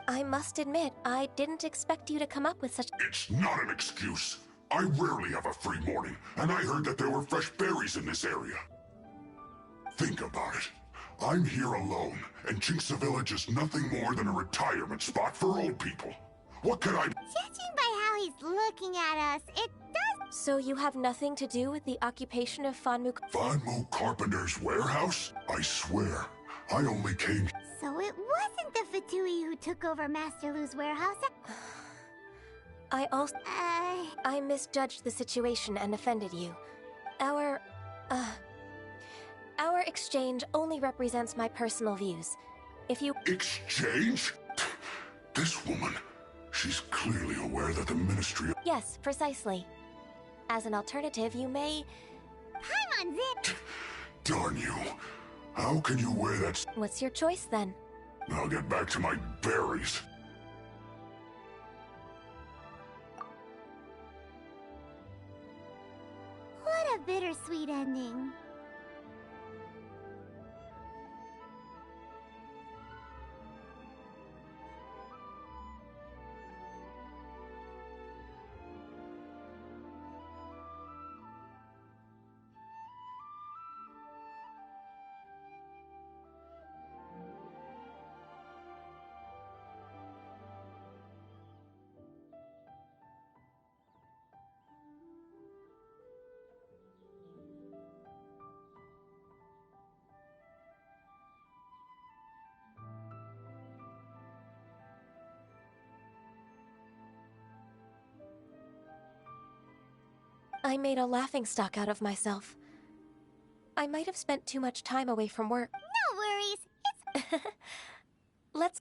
I must admit, I didn't expect you to come up with such— It's not an excuse. I rarely have a free morning, and I heard that there were fresh berries in this area. Think about it. I'm here alone, and Jinxa Village is nothing more than a retirement spot for old people. What could I— Judging by how he's looking at us, it does... So you have nothing to do with the occupation of Fanmu— Fanmu Carpenter's warehouse? I swear, I only came— So it wasn't the Fatui who took over Master Lu's warehouse? I misjudged the situation and offended you. Our exchange only represents my personal views. If you— Exchange? This woman, she's clearly aware that the Ministry— Yes, precisely. As an alternative, you may— Paimon Zip! Darn you. How can you wear that— What's your choice, then? I'll get back to my berries. What a bittersweet ending. I made a laughingstock out of myself. I might have spent too much time away from work. No worries. It's... Let's...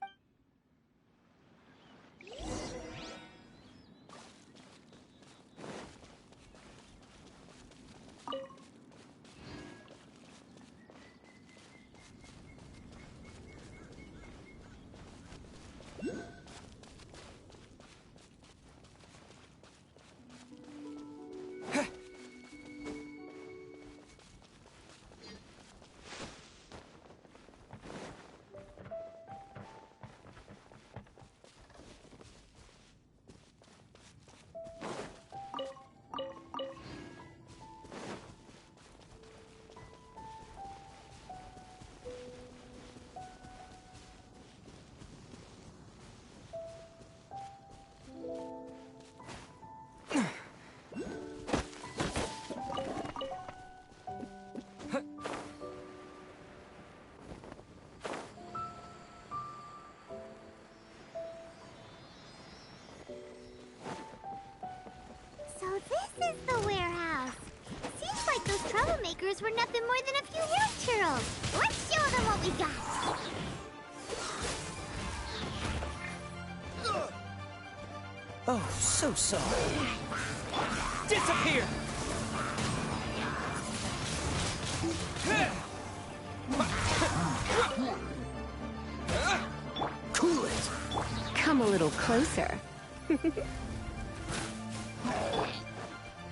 workers were nothing more than a few hill churls. Let's show them what we got. Oh, so sorry. Disappear! Cool it! Come a little closer.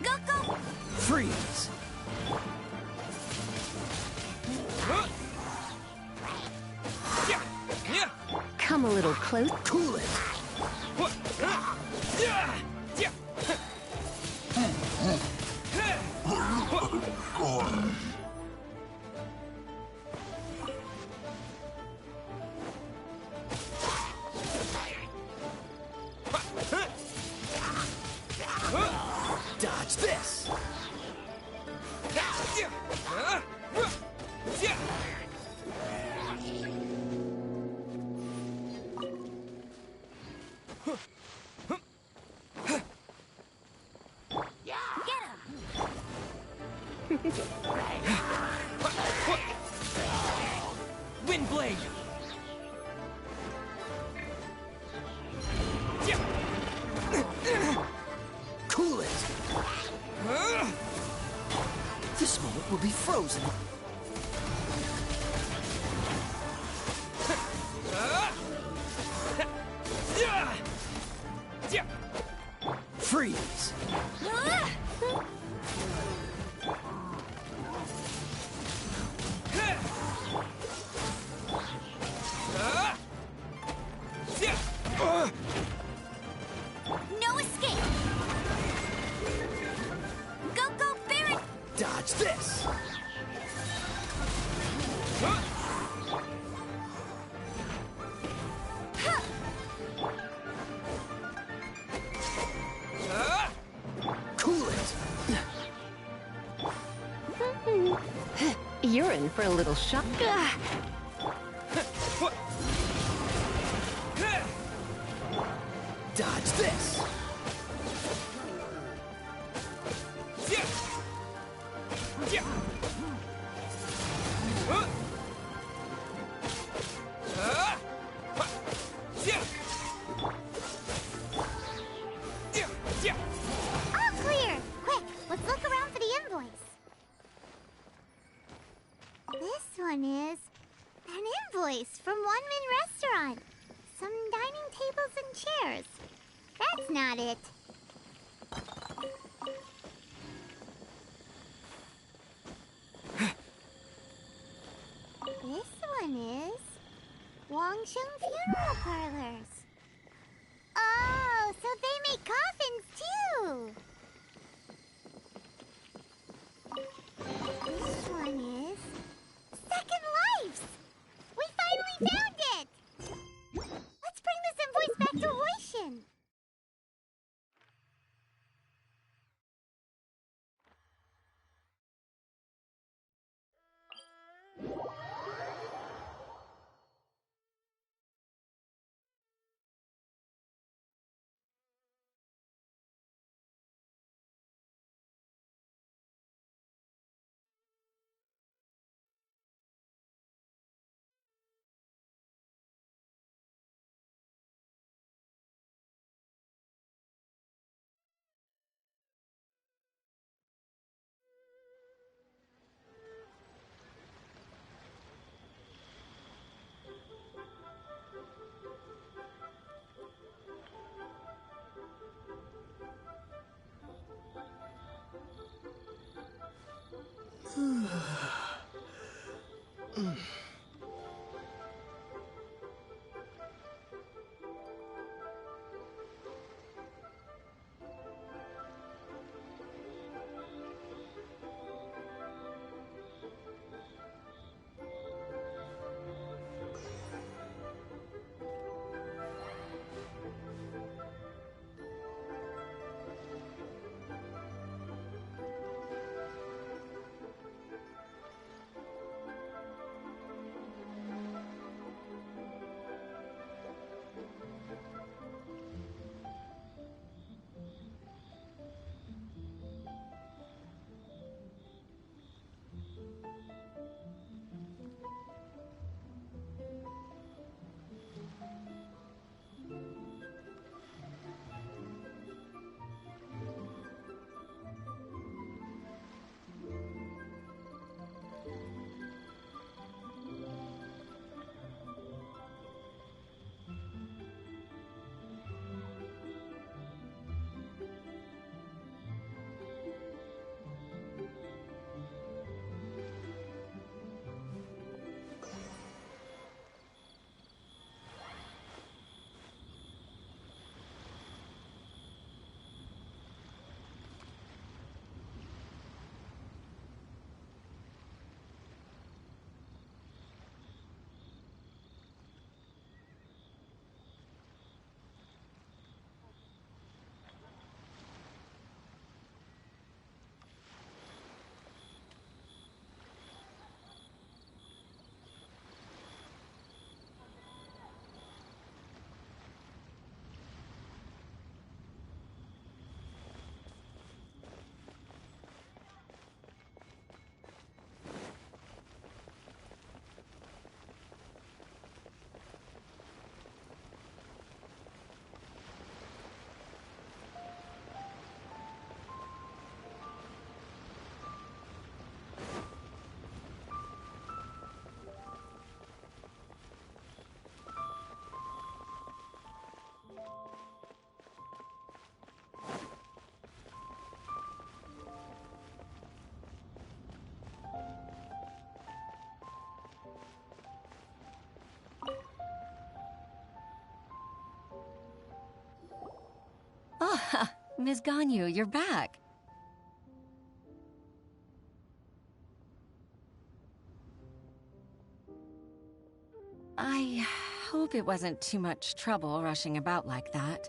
Go, go! Freeze! Come a little closer. Cool it! Dodge this! Wind blade! Cool it! This moment will be frozen. Freeze! No escape! Go, go, Barret! Dodge this! Cool it! You're in for a little shock. Dodge this! All clear! Quick, let's look around for the invoice. This one is an invoice from One Min Restaurant. Some dining tables and chairs. That's not it. This one is Wangsheng Funeral Parlors. Oh, so they make coffins too. This one is Second Lives. We finally found it. Let's bring this invoice back to Roishin. Ms. Ganyu, you're back. I hope it wasn't too much trouble rushing about like that.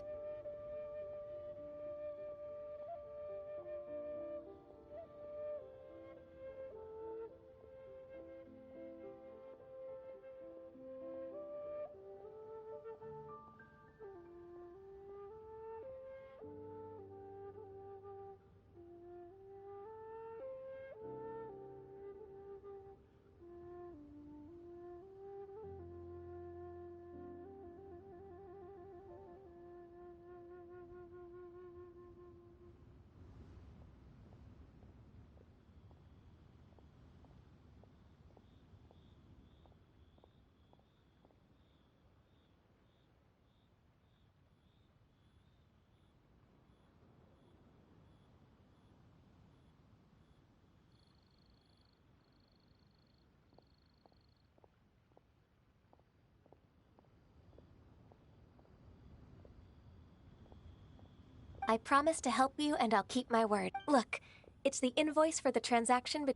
I promise to help you and I'll keep my word. Look, it's the invoice for the transaction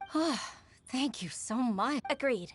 Thank you so much. Agreed.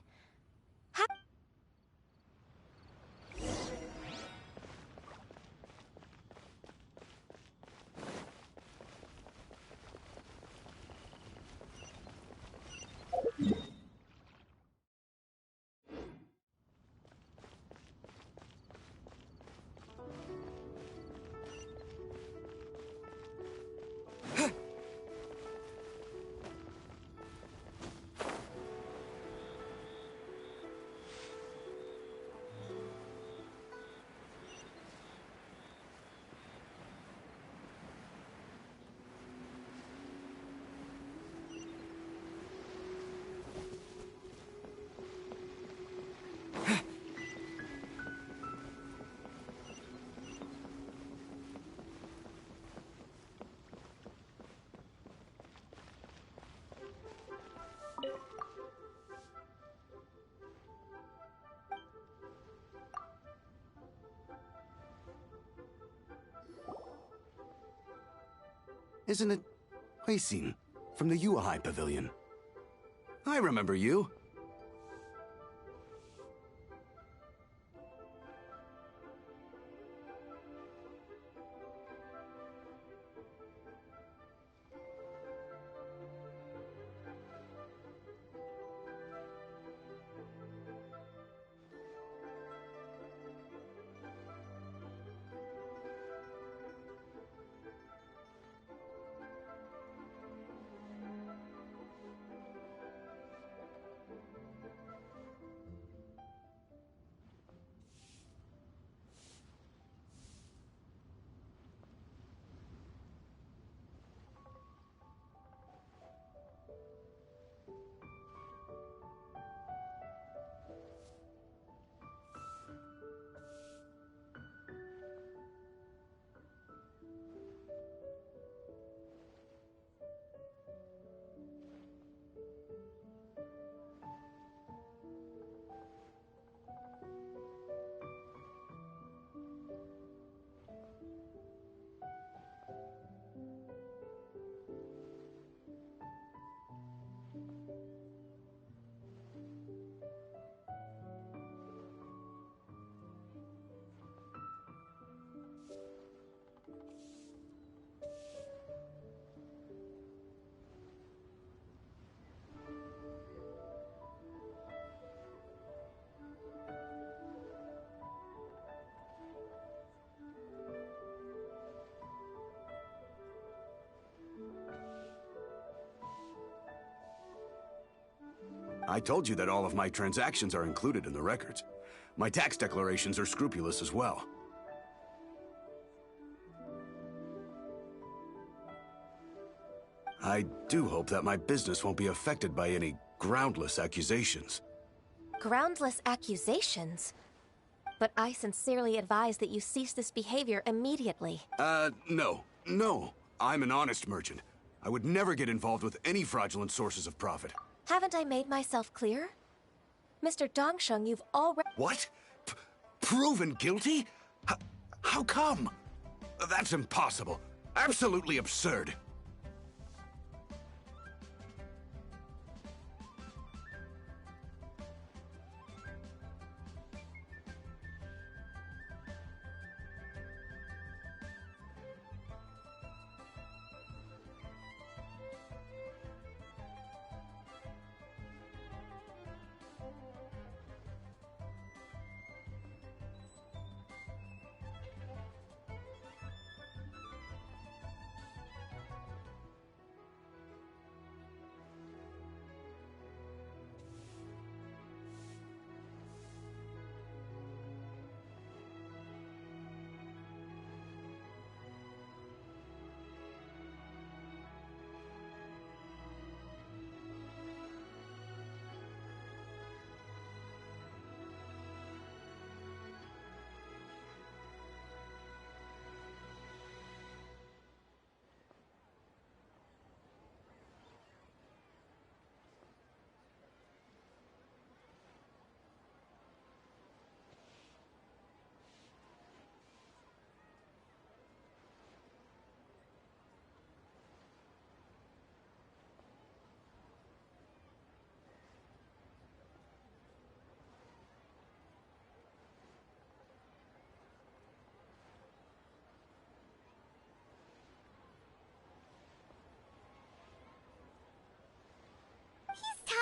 Isn't it Huixin from the Yuehai Pavilion? I remember you. I told you that all of my transactions are included in the records. My tax declarations are scrupulous as well. I do hope that my business won't be affected by any groundless accusations. Groundless accusations? But I sincerely advise that you cease this behavior immediately. No. No. I'm an honest merchant. I would never get involved with any fraudulent sources of profit. Haven't I made myself clear? Mr. Dongsheng, you've already— What? Proven guilty? How come? That's impossible. Absolutely absurd.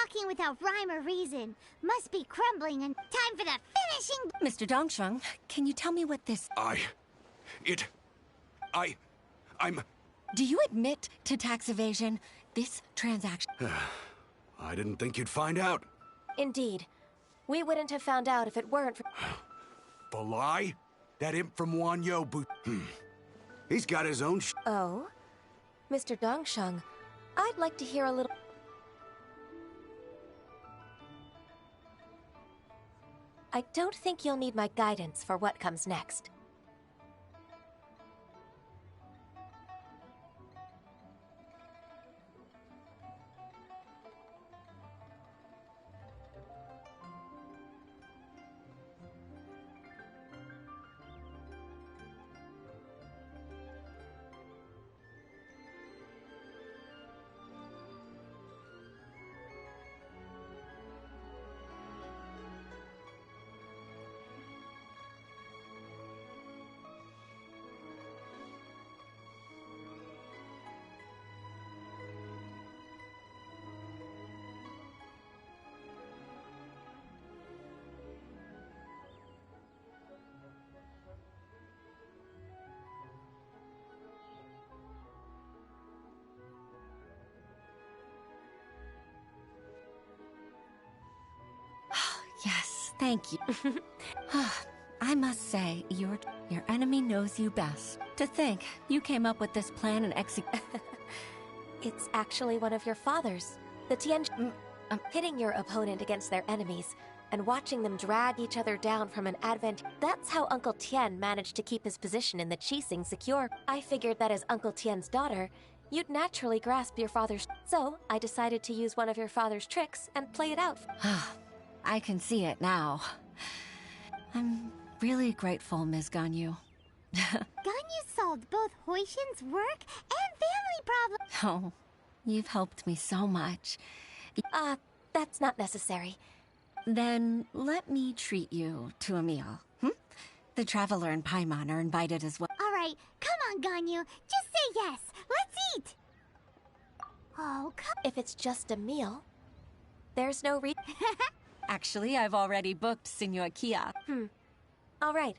Talking without rhyme or reason. Must be crumbling and time for the finishing... Mr. Dongsheng, can you tell me what this... I'm... Do you admit to tax evasion? This transaction... I didn't think you'd find out. Indeed. We wouldn't have found out if it weren't for... The lie? That imp from Wanyo He's got his own Oh? Mr. Dongsheng, I'd like to hear a little... I don't think you'll need my guidance for what comes next. Yes, thank you. I must say, your enemy knows you best. To think, you came up with this plan and It's actually one of your father's. The Tien... pitting your opponent against their enemies and watching them drag each other down from an advent... That's how Uncle Tien managed to keep his position in the Qixing secure. I figured that as Uncle Tien's daughter, you'd naturally grasp your father's... So, I decided to use one of your father's tricks and play it out. I can see it now. I'm really grateful, Ms. Ganyu. Ganyu solved both Huishin's work and family problems. Oh, you've helped me so much. That's not necessary. Then let me treat you to a meal. The Traveler and Paimon are invited as well. All right, come on, Ganyu. Just say yes. Let's eat. Oh, come... If it's just a meal, there's no reason... Actually, I've already booked Senor Kia. All right.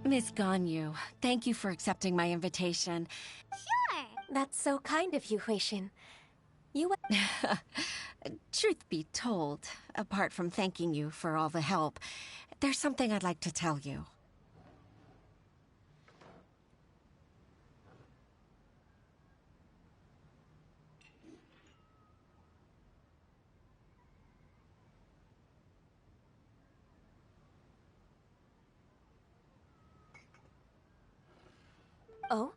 Miss Ganyu, thank you for accepting my invitation. Sure. That's so kind of you, Huixin. Truth be told, apart from thanking you for all the help, there's something I'd like to tell you. Oh?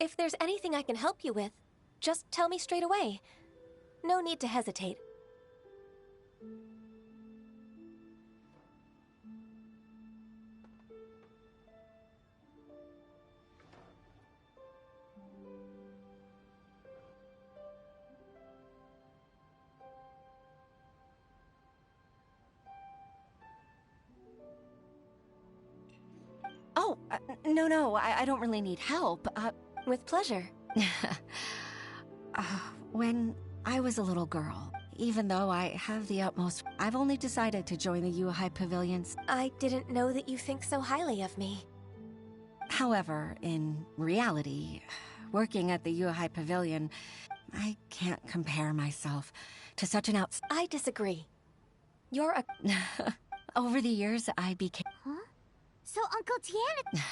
If there's anything I can help you with, just tell me straight away. No need to hesitate. Oh, no, I don't really need help. With pleasure. When I was a little girl, even though I have the utmost, I've only decided to join the Yuehai Pavilions. I didn't know that you think so highly of me. However, in reality, working at the Yuehai Pavilion, I can't compare myself to such an I disagree. You're a... Over the years, I became... Huh? So Uncle Tiana...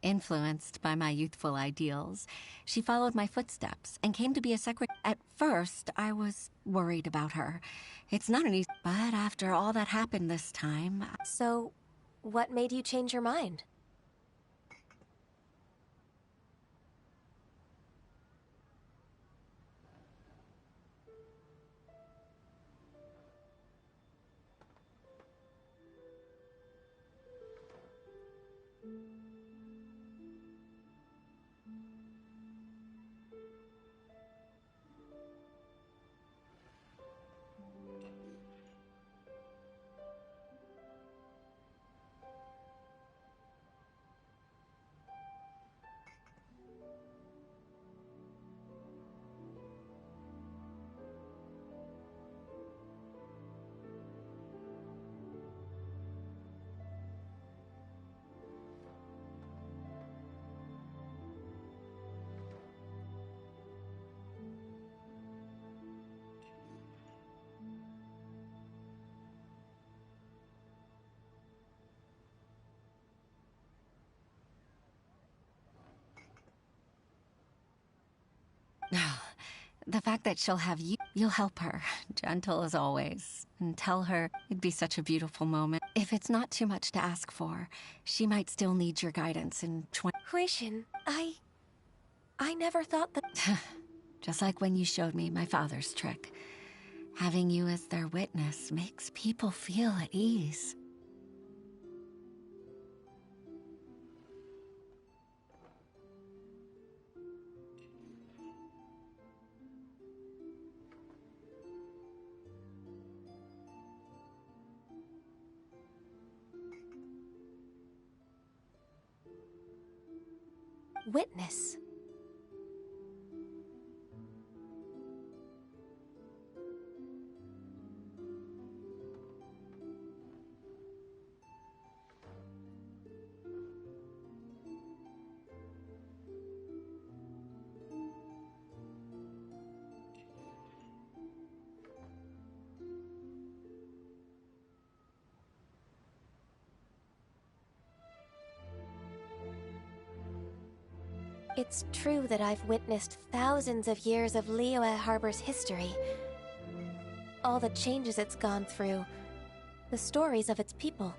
Influenced by my youthful ideals, she followed my footsteps and came to be a secretary. At first, I was worried about her. It's not an easy... But after all that happened this time... So, what made you change your mind? The fact that she'll have you, you'll help her, gentle as always, and tell her it'd be such a beautiful moment. If it's not too much to ask for, she might still need your guidance in Huixin, I never thought that... Just like when you showed me my father's trick. Having you as their witness makes people feel at ease. Witness. It's true that I've witnessed thousands of years of Liyue Harbor's history. All the changes it's gone through, the stories of its people.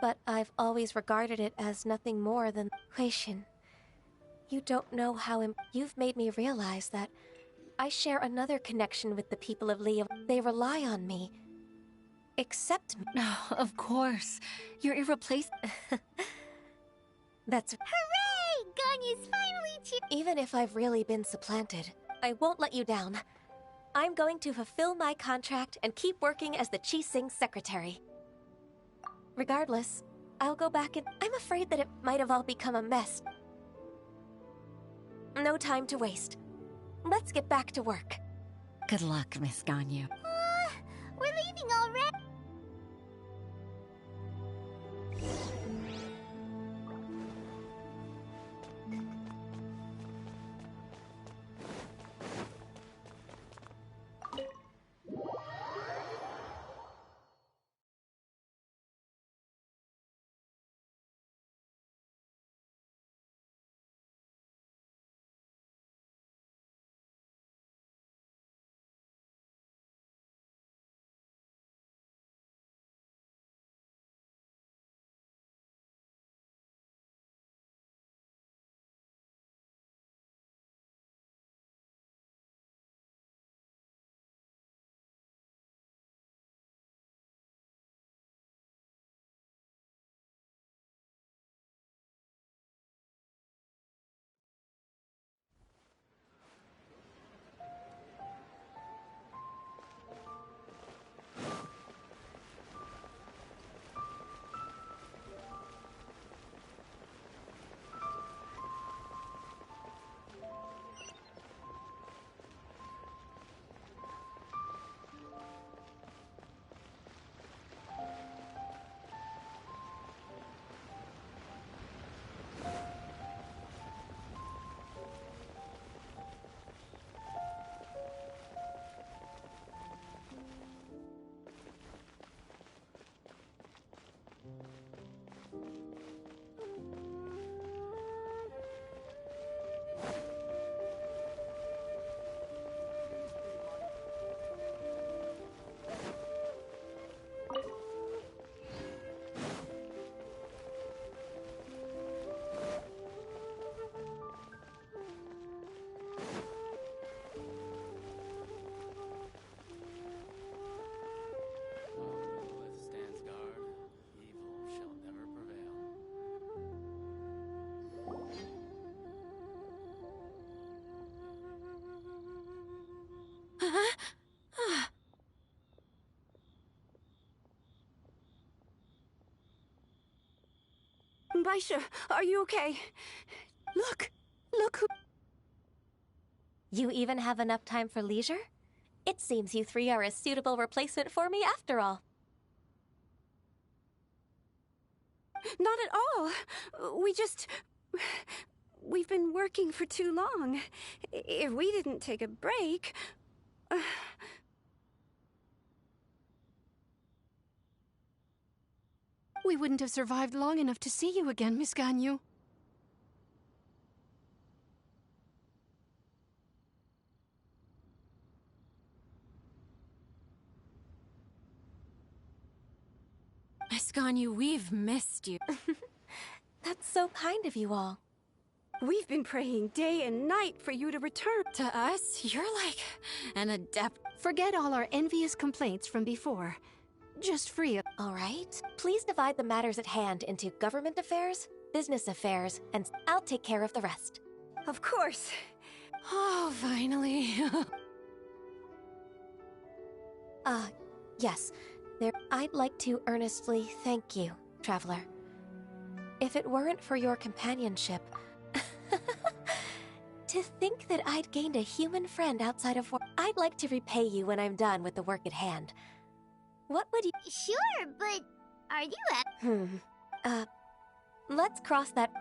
But I've always regarded it as nothing more than... Huixin, You don't know how you've made me realize that I share another connection with the people of Leo. They rely on me. Accept me. Oh, of course. You're irreplaceable. That's... Hooray! Ganyu's finally Even if I've really been supplanted, I won't let you down. I'm going to fulfill my contract and keep working as the Qixing secretary. Regardless, I'll go back and... I'm afraid that it might have all become a mess. No time to waste. Let's get back to work. Good luck, Miss Ganyu. We're leaving already. Baisha, are you okay? Look who... You even have enough time for leisure? It seems you three are a suitable replacement for me after all. Not at all. We've been working for too long. If we didn't take a break... We wouldn't have survived long enough to see you again, Miss Ganyu. Miss Ganyu, we've missed you. That's so kind of you all. We've been praying day and night for you to return. To us, you're like an adept. Forget all our envious complaints from before. Just free it. All right. Please divide the matters at hand into government affairs, business affairs, and I'll take care of the rest. Of course. Oh, finally. Yes. I'd like to earnestly thank you, Traveler. If it weren't for your companionship... To think that I'd gained a human friend outside of work... I'd like to repay you when I'm done with the work at hand. What would you... Sure, but are you Let's cross that...